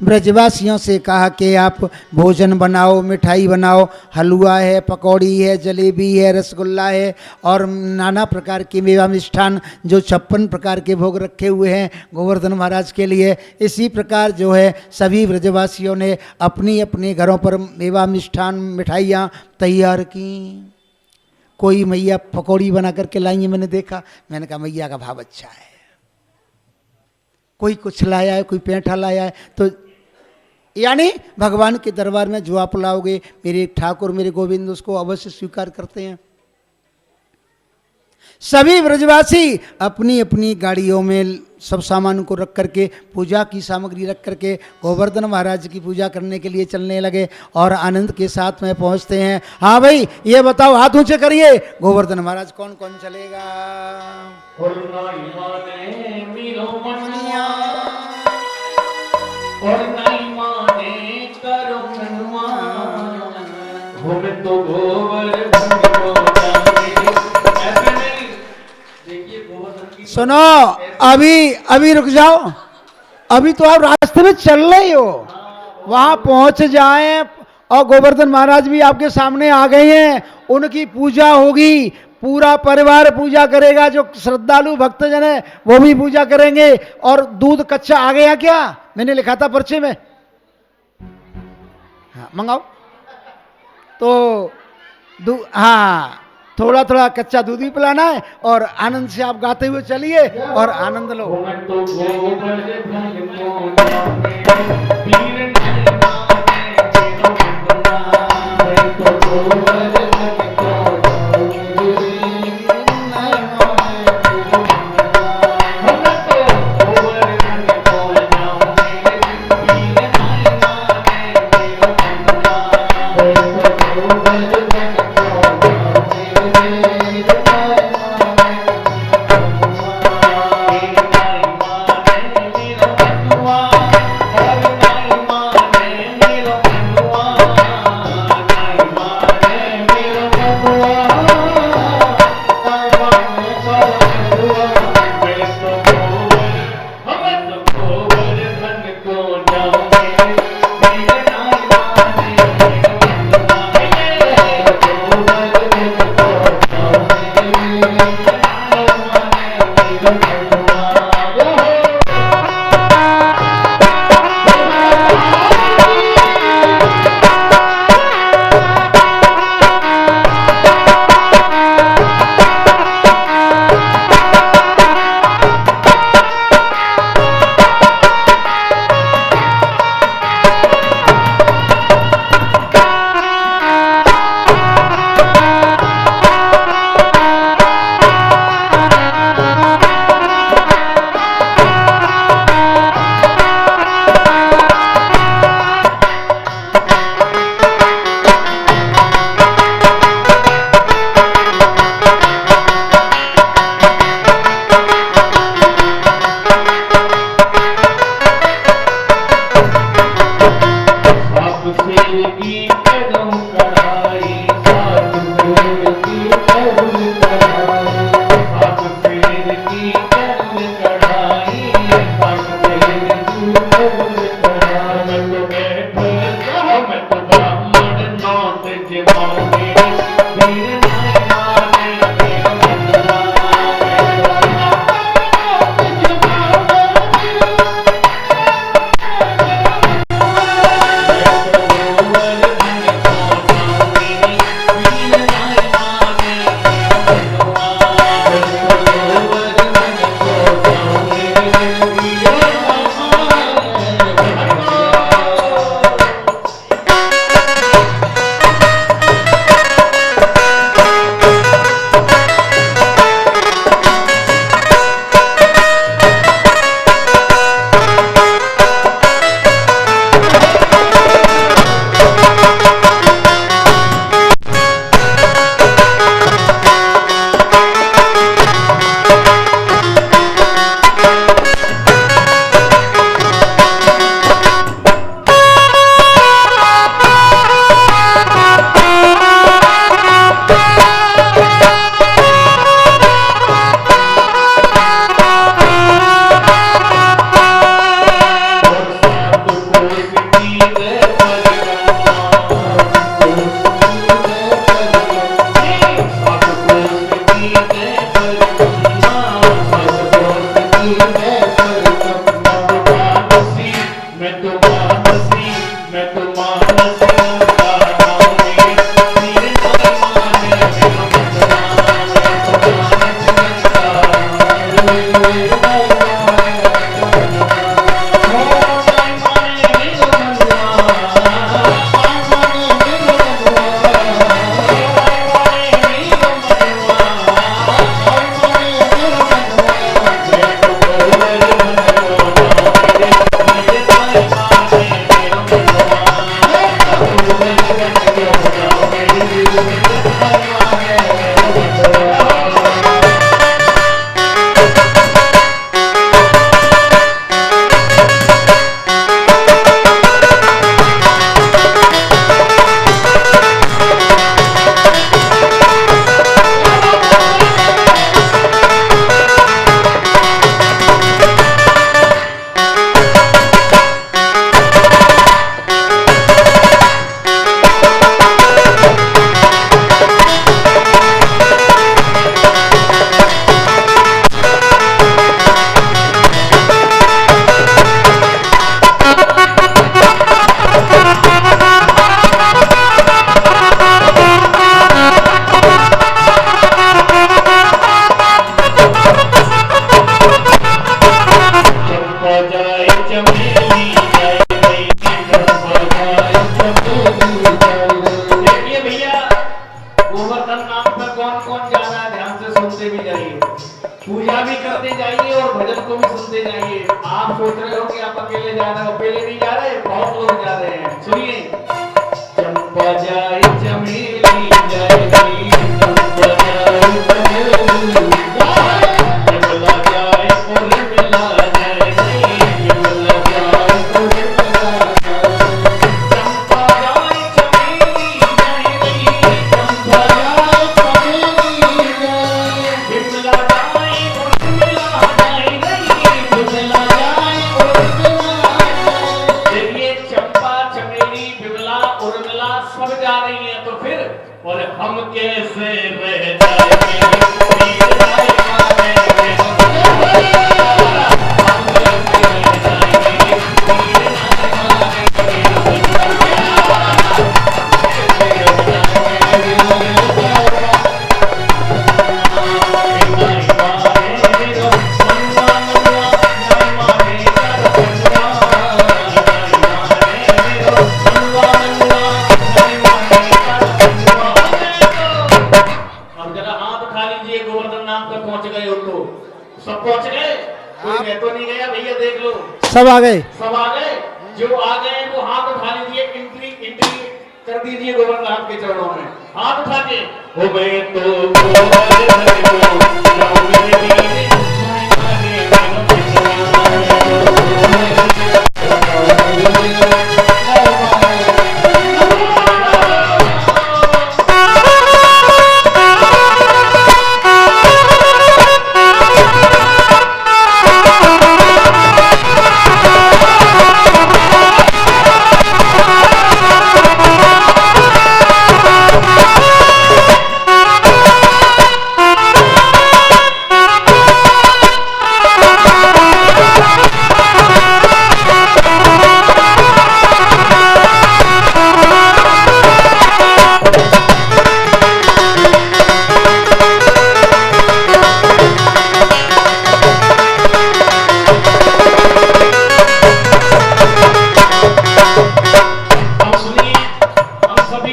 ब्रजवासियों से कहा कि आप भोजन बनाओ, मिठाई बनाओ, हलवा है, पकौड़ी है, जलेबी है, रसगुल्ला है और नाना प्रकार के मेवा मिष्ठान, जो 56 प्रकार के भोग रखे हुए हैं गोवर्धन महाराज के लिए। इसी प्रकार जो है सभी ब्रजवासियों ने अपनी अपने घरों पर मेवा मिष्ठान मिठाइयाँ तैयार की। कोई मैया पकौड़ी बना करके लाई है, मैंने देखा, मैंने कहा मैया का भाव अच्छा है। कोई कुछ लाया है, कोई पेंठा लाया है, तो यानी भगवान के दरबार में जो आप लाओगे मेरे ठाकुर मेरे गोविंद उसको अवश्य स्वीकार करते हैं। सभी ब्रजवासी अपनी अपनी गाड़ियों में सब सामान को रख करके, पूजा की सामग्री रख करके गोवर्धन महाराज की पूजा करने के लिए चलने लगे और आनंद के साथ में पहुंचते हैं। हाँ भाई ये बताओ, हाथ ऊंचे करिए, गोवर्धन महाराज कौन कौन चलेगा? सुनो, अभी रुक जाओ, अभी तो आप रास्ते में चल रहे हो, वहां पहुंच जाएं और गोवर्धन महाराज भी आपके सामने आ गए हैं, उनकी पूजा होगी, पूरा परिवार पूजा करेगा, जो श्रद्धालु भक्तजन है वो भी पूजा करेंगे। और दूध कच्चा आ गया क्या? मैंने लिखा था पर्चे में, हाँ मंगाओ तो हाँ थोड़ा थोड़ा कच्चा दूध ही पिलाना है और आनंद से आप गाते हुए चलिए और आनंद लो। उनको भी सुनते जाइए। आप सोच रहे हो कि आप अकेले जा रहे हो, अकेले नहीं जा रहे, बहुत लोग जा रहे हैं। सुनिए, चंपा जाए चमेली जाए, चंपा जाए चमेली जाए, बिमला जाए उर्मिला जाए, बिमला जाए उर्मिला जाए, चंपा जाए चमेली जाए, चंपा जाए चमेली जाए, बिमला जाए उर्मिला जाए, बिमला जाए उर्मिला जाए। देखिए, चंपा चमेली बिमला उर्मिला सब जा रही है, तो फिर और हम कैसे रह जाएंगे, वीर भाई माने में हम कैसे रह जाएंगे, वीर भाई अब जरा हाथ उठा लीजिए, गोवर्धन नाम तक पहुंच गए हो तो सब पहुंच गए, कोई रह तो नहीं गया भैया, देख लो सब आ गए। सब आ गए। जो आ गए वो हाथ उठा लीजिए, एंट्री कर दीजिए गोवर्धन नाम के चरणों में, हाथ उठा के। हो मैं तो गोवर्धन को जाऊं मेरे वीर,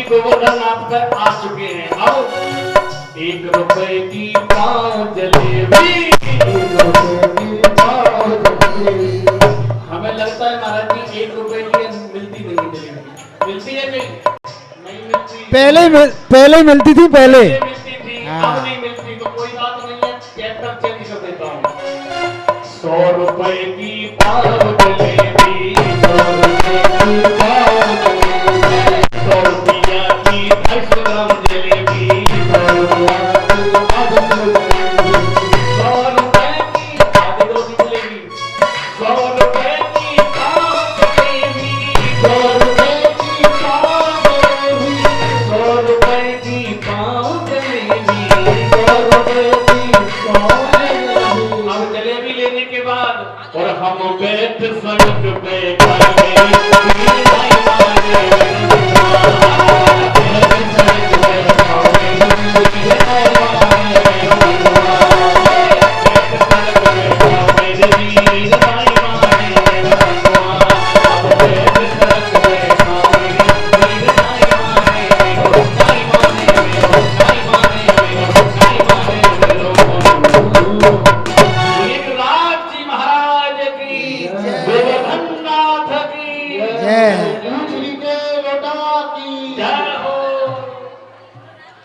गोवर्धन नाथ पर आ चुके हैं। आओ, 1 रुपए की पाव जलेबी, 1 रुपए की पाव जलेबी। हमें लगता है महाराज जी 1 रुपए की मिलती नहीं है जलेबी, मिलती है नहीं? नहीं मिलती। पहले मिलती थी, पहले मिलती थी, अब नहीं मिलती। तो कोई बात नहीं है, चैप्टर चेंज कर देता हूँ। 100 रुपए की पाव जलेबी, 100 रुपए की पाव जलेबी, 100 रुपया की 250 ग्राम जलेबी, 100 रुपया की 100 रुपए की आधी रोटी जलेबी, 100 रुपए की पाव जलेबी, 100 रुपए की पाव जलेबी, 100 रुपए की पाव जलेबी, 100 रुपए की पाव जलेबी। अब जलेबी लेने के बाद और हम बैठ सड़क पे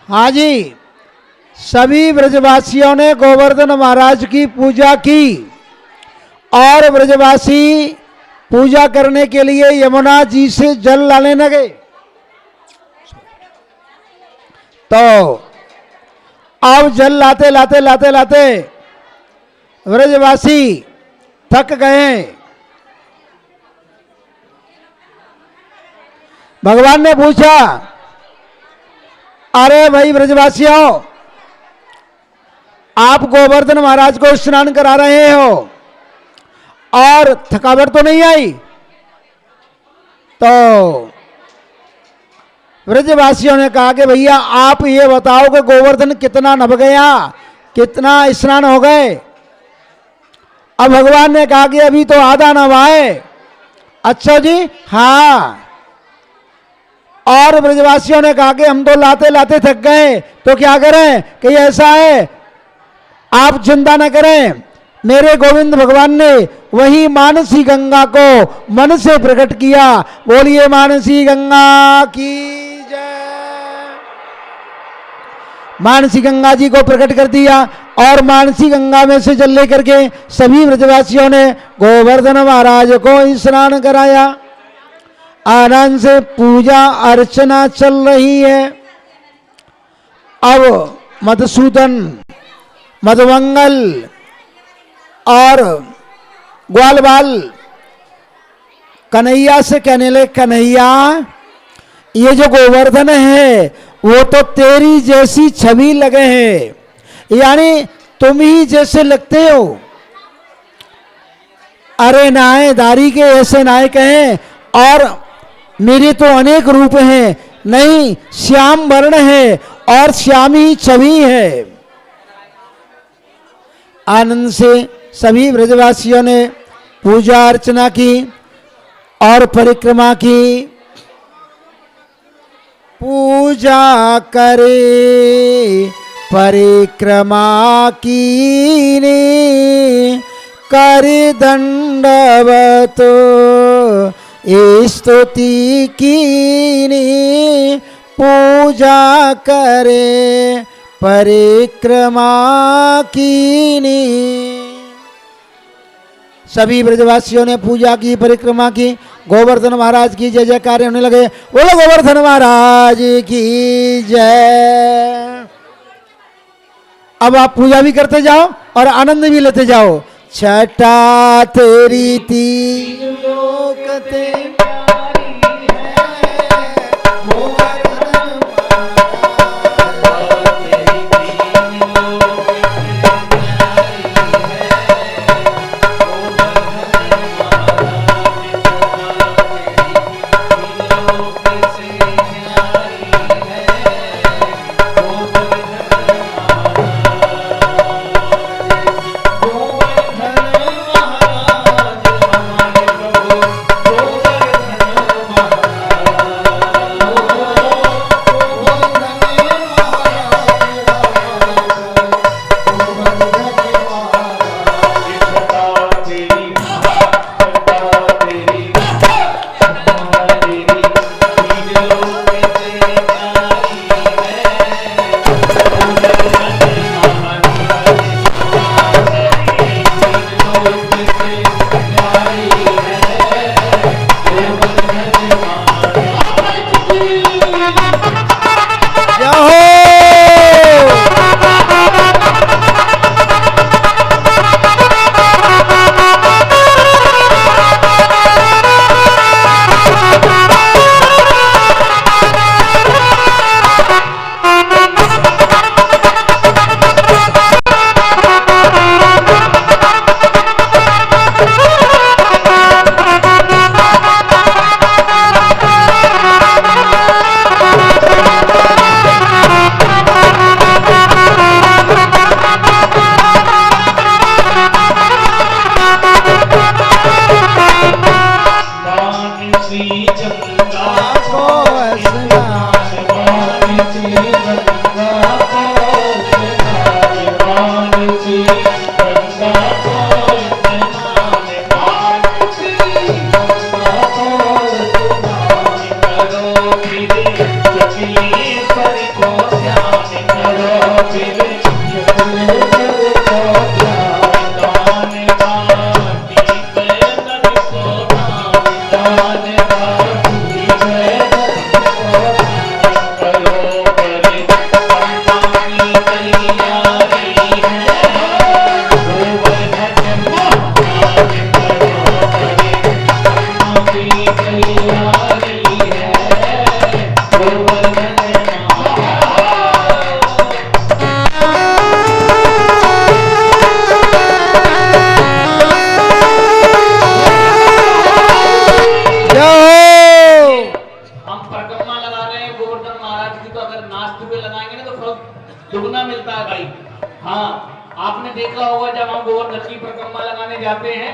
हाँ जी, सभी ब्रजवासियों ने गोवर्धन महाराज की पूजा की और ब्रजवासी पूजा करने के लिए यमुना जी से जल लाने लगे। तो अब जल लाते लाते लाते लाते ब्रजवासी थक गए। भगवान ने पूछा, अरे भाई ब्रजवासियों, आप गोवर्धन महाराज को स्नान करा रहे हो और थकावट तो नहीं आई? तो ब्रजवासियों ने कहा कि भैया आप ये बताओ कि गोवर्धन कितना नभ गया, कितना स्नान हो गए? अब भगवान ने कहा कि अभी तो आधा नभा है। अच्छा जी, हाँ। और ब्रजवासियों ने कहा कि हम तो लाते लाते थक गए, तो क्या करें? कि ऐसा है, आप चिंता न करें, मेरे गोविंद भगवान ने वही मानसी गंगा को मन से प्रकट किया। बोलिए मानसी गंगा की जय। मानसी गंगा जी को प्रकट कर दिया और मानसी गंगा में से जल लेकर के सभी ब्रजवासियों ने गोवर्धन महाराज को स्नान कराया। आनंद से पूजा अर्चना चल रही है। अब मधुसूदन, मधुमंगल और ग्वालबाल कन्हैया से कहने लगे, कन्हैया ये जो गोवर्धन है वो तो तेरी जैसी छवि लगे हैं, यानी तुम ही जैसे लगते हो। अरे नायदारी के ऐसे नायक हैं और मेरे तो अनेक रूप हैं। नहीं, श्याम वर्ण है और श्यामी छवि है। आनंद से सभी ब्रजवासियों ने पूजा अर्चना की और परिक्रमा की। पूजा करे परिक्रमा कीने, कर दंडवत स्तुति कीने। पूजा करे परिक्रमा कीने। सभी ब्रजवासियों ने पूजा की, परिक्रमा की। गोवर्धन महाराज की जय जयकार होने लगे। बोलो गोवर्धन महाराज की जय। अब आप पूजा भी करते जाओ और आनंद भी लेते जाओ। छटा तेरी तीन लोक ते प्यारी है, गोवर्धन दुगना मिलता है भाई। हाँ, आपने देखा होगा जब हम गोवर्धन की परिक्रमा लगाने जाते हैं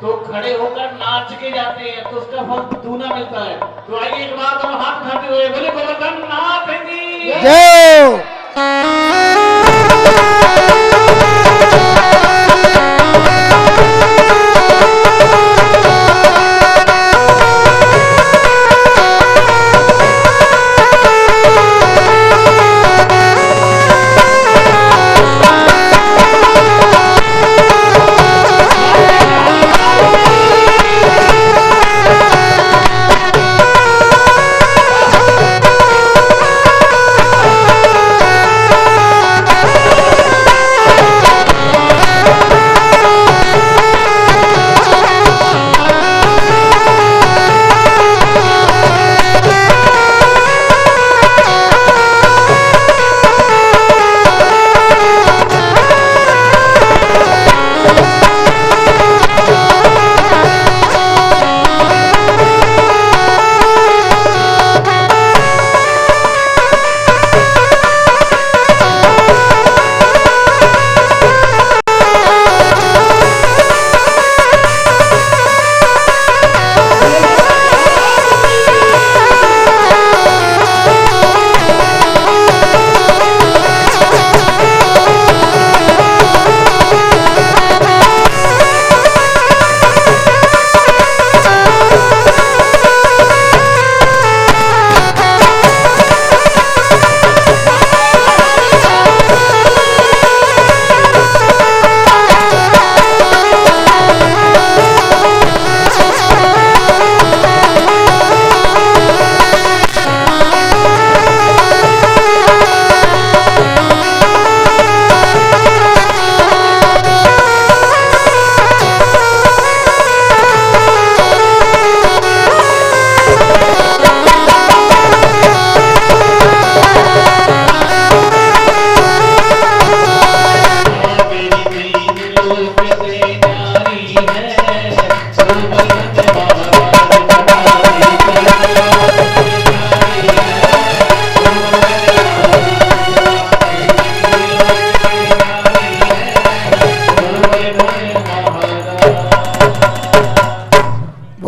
तो खड़े होकर नाच के जाते हैं तो उसका फल दूना मिलता है। तो आइए एक बार हम हाथ उठाते हुए बोले गोवर्धन नाथ की जय।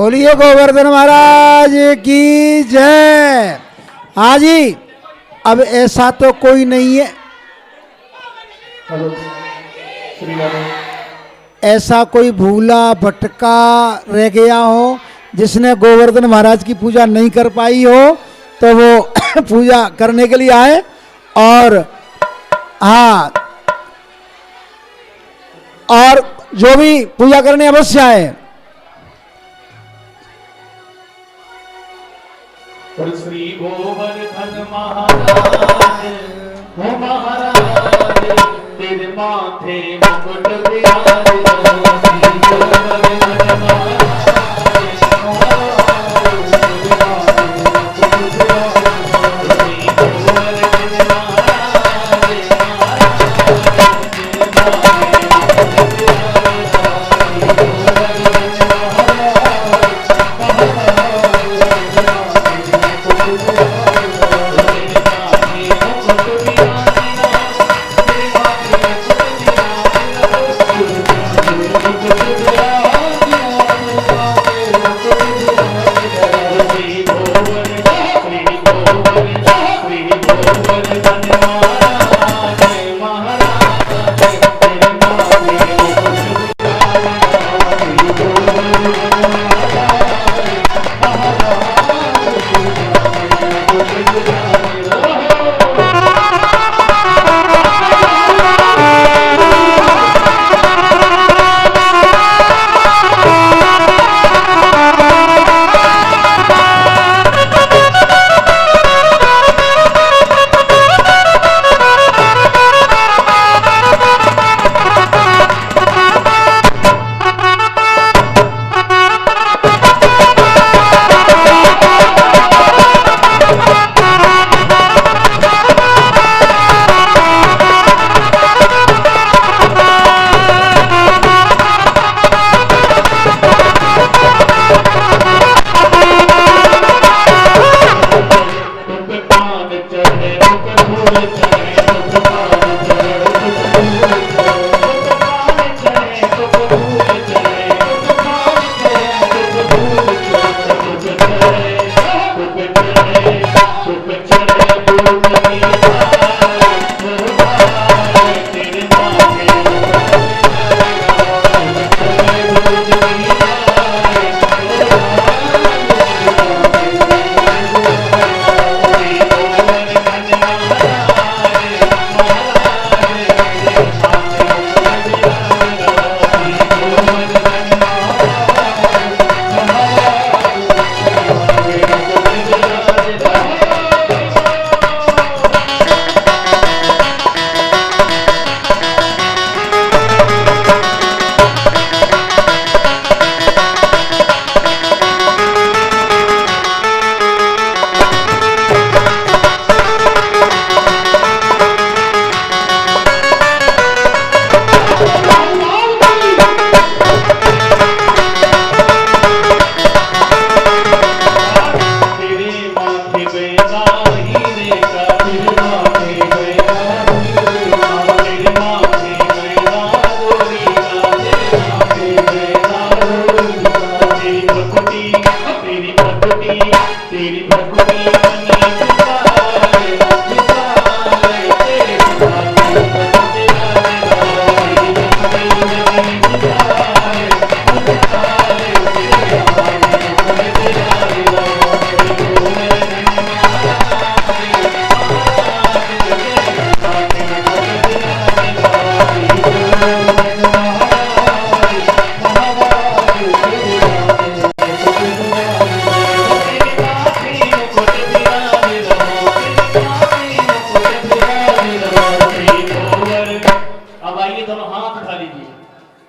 बोलिए गोवर्धन महाराज की जय। हाँ जी, अब ऐसा तो कोई नहीं है, हेलो श्री राम। ऐसा कोई भूला भटका रह गया हो जिसने गोवर्धन महाराज की पूजा नहीं कर पाई हो, तो वो पूजा करने के लिए आए। और हाँ, और जो भी पूजा करने अवश्य आए। और श्री गोवर्धन महाराज, हो महाराज तेरे माथे मुकुट विराजे। श्री गोवर्धन महाराज,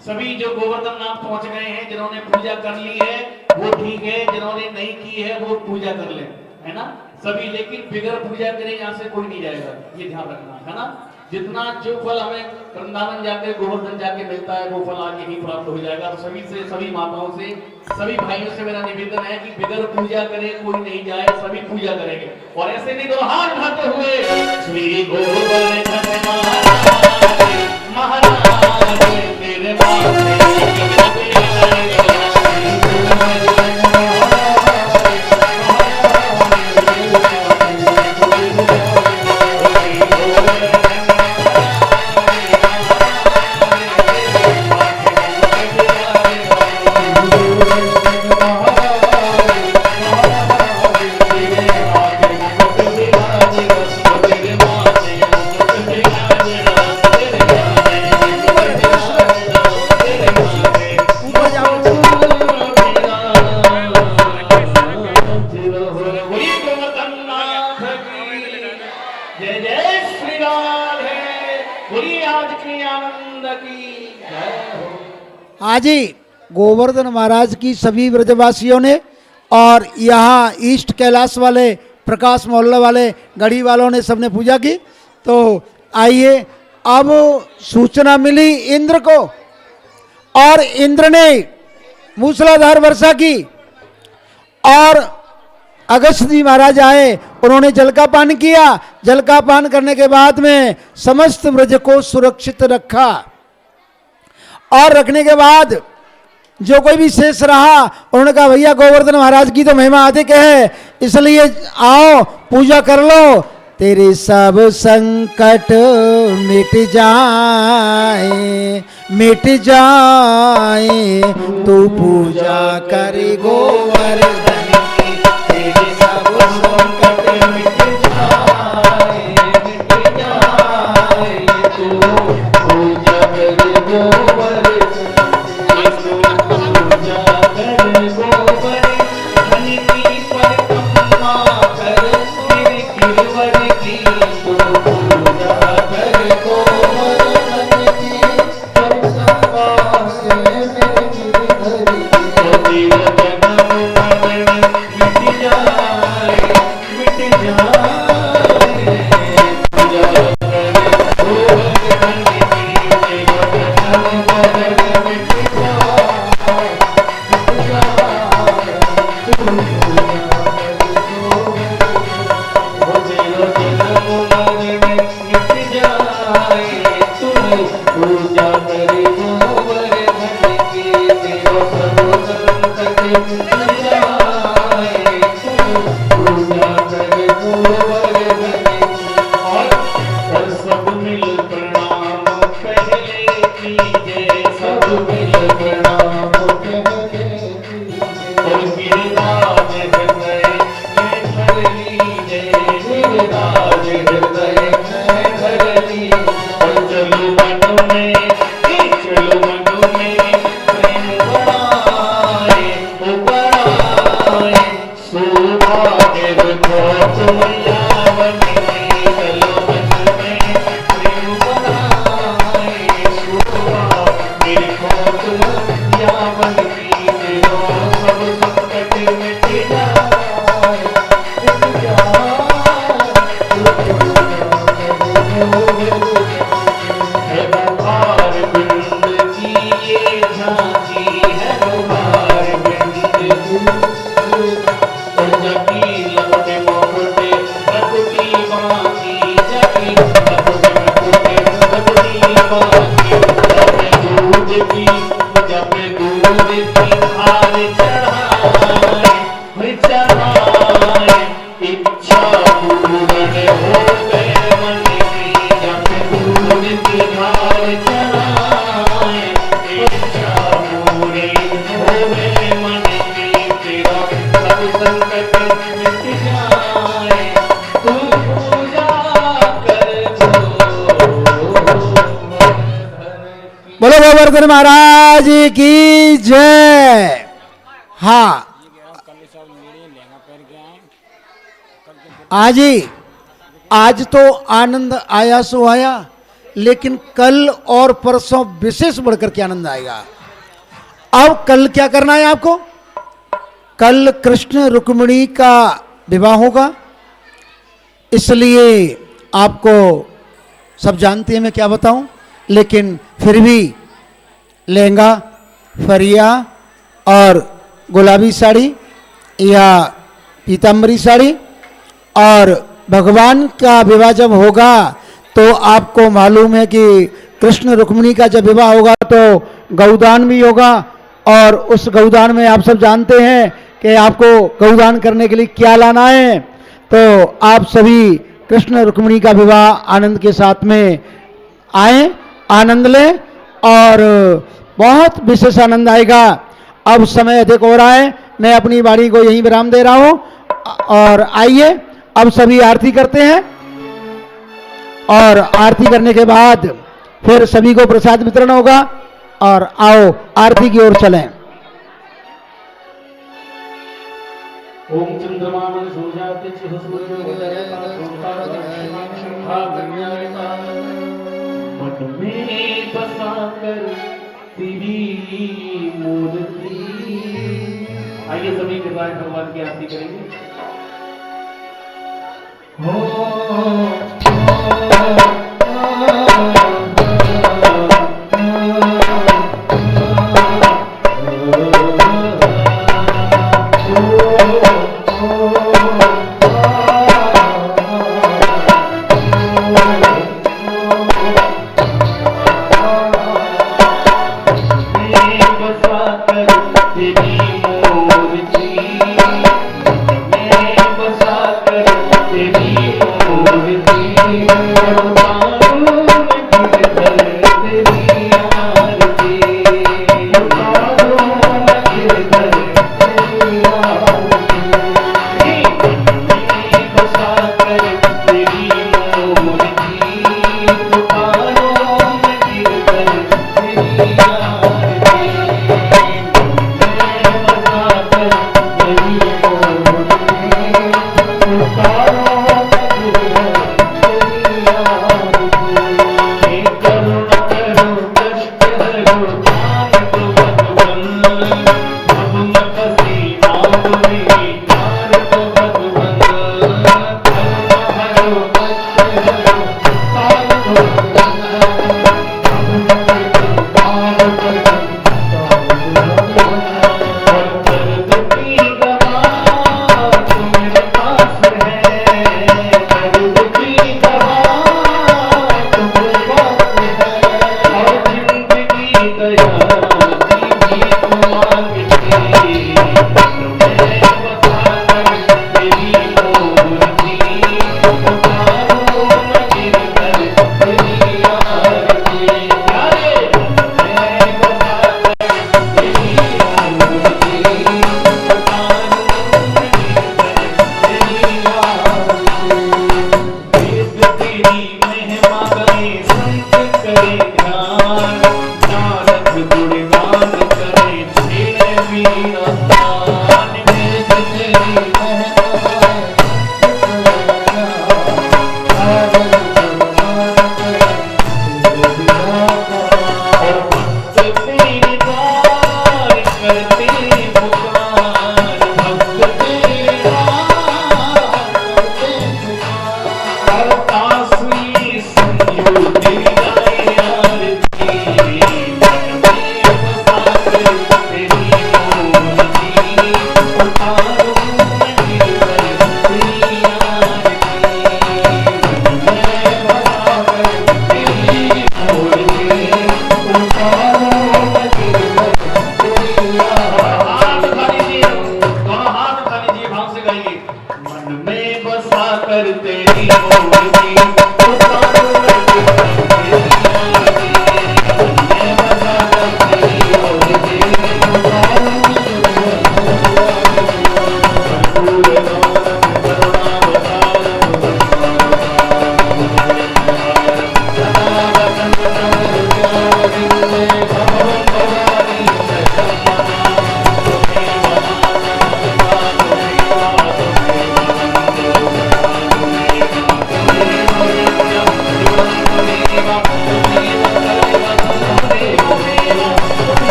सभी जो गोवर्धन नाथ पहुंच गए हैं, जिन्होंने पूजा कर ली है वो ठीक है, जिन्होंने नहीं की है वो पूजा कर ले, है ना सभी। लेकिन बिगर पूजा करे यहाँ से कोई नहीं जाएगा, ये ध्यान रखना, है ना। जितना जो फल हमें वृंदावन जाके गोवर्धन जाके मिलता है वो फल आगे ही प्राप्त हो जाएगा। तो सभी से, सभी माताओं से, सभी भाइयों से मेरा निवेदन है कि बिगर पूजा करे कोई नहीं जाए, सभी पूजा करेंगे। और ऐसे नहीं तो हाथ उठाते हुए श्री गोवर्धन महाराज तेरे जय जय श्री राधे, बोलिए आज की आनंद की जय हो। आज ही गोवर्धन महाराज की सभी ब्रजवासियों ने और यहाँ ईस्ट कैलाश वाले, प्रकाश मोहल्ला वाले, गढ़ी वालों ने सबने पूजा की। तो आइए, अब सूचना मिली इंद्र को और इंद्र ने मूसलाधार वर्षा की और अगस्त्य जी महाराज आए, उन्होंने जल का पान किया। जल का पान करने के बाद में समस्त ब्रज को सुरक्षित रखा और रखने के बाद जो कोई भी शेष रहा उन्होंने कहा भैया गोवर्धन महाराज की तो महिमा अधिक है, इसलिए आओ पूजा कर लो, तेरे सब संकट मिट जाए, मिट जाए, तू पूजा करे गोवर्धन की, तेरे सब संकट मिट जाए, मिट जाए, तू पूजा करे गोवर्धन बोलो गोवर्धन महाराज की जय। हाँ, आज तो आनंद आया सो आया, लेकिन कल और परसों विशेष बढ़कर के आनंद आएगा। अब कल क्या करना है आपको? कल कृष्ण रुक्मिणी का विवाह होगा, इसलिए आपको सब जानते हैं, मैं क्या बताऊं, लेकिन फिर भी लहंगा, फरिया और गुलाबी साड़ी या पीताम्बरी साड़ी, और भगवान का विवाह जब होगा तो आपको मालूम है कि कृष्ण रुक्मिणी का जब विवाह होगा तो गौदान भी होगा, और उस गौदान में आप सब जानते हैं कि आपको गौदान करने के लिए क्या लाना है। तो आप सभी कृष्ण रुक्मिणी का विवाह आनंद के साथ में आए, आनंद लें और बहुत विशेष आनंद आएगा। अब समय अधिक हो रहा है, मैं अपनी वाणी को यहीं विराम दे रहा हूं। और आइए अब सभी आरती करते हैं और आरती करने के बाद फिर सभी को प्रसाद वितरण होगा। और आओ आरती की ओर चलें। ओम चंद्रमामन सूर्याते चिहुसूर्यो उदयता ओंकार गण्यायता मन में बसाकर तेरी मूर्ति। आइए सभी कृपाएं भगवान की आरती करेंगे।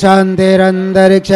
शांतिरंतरिक्ष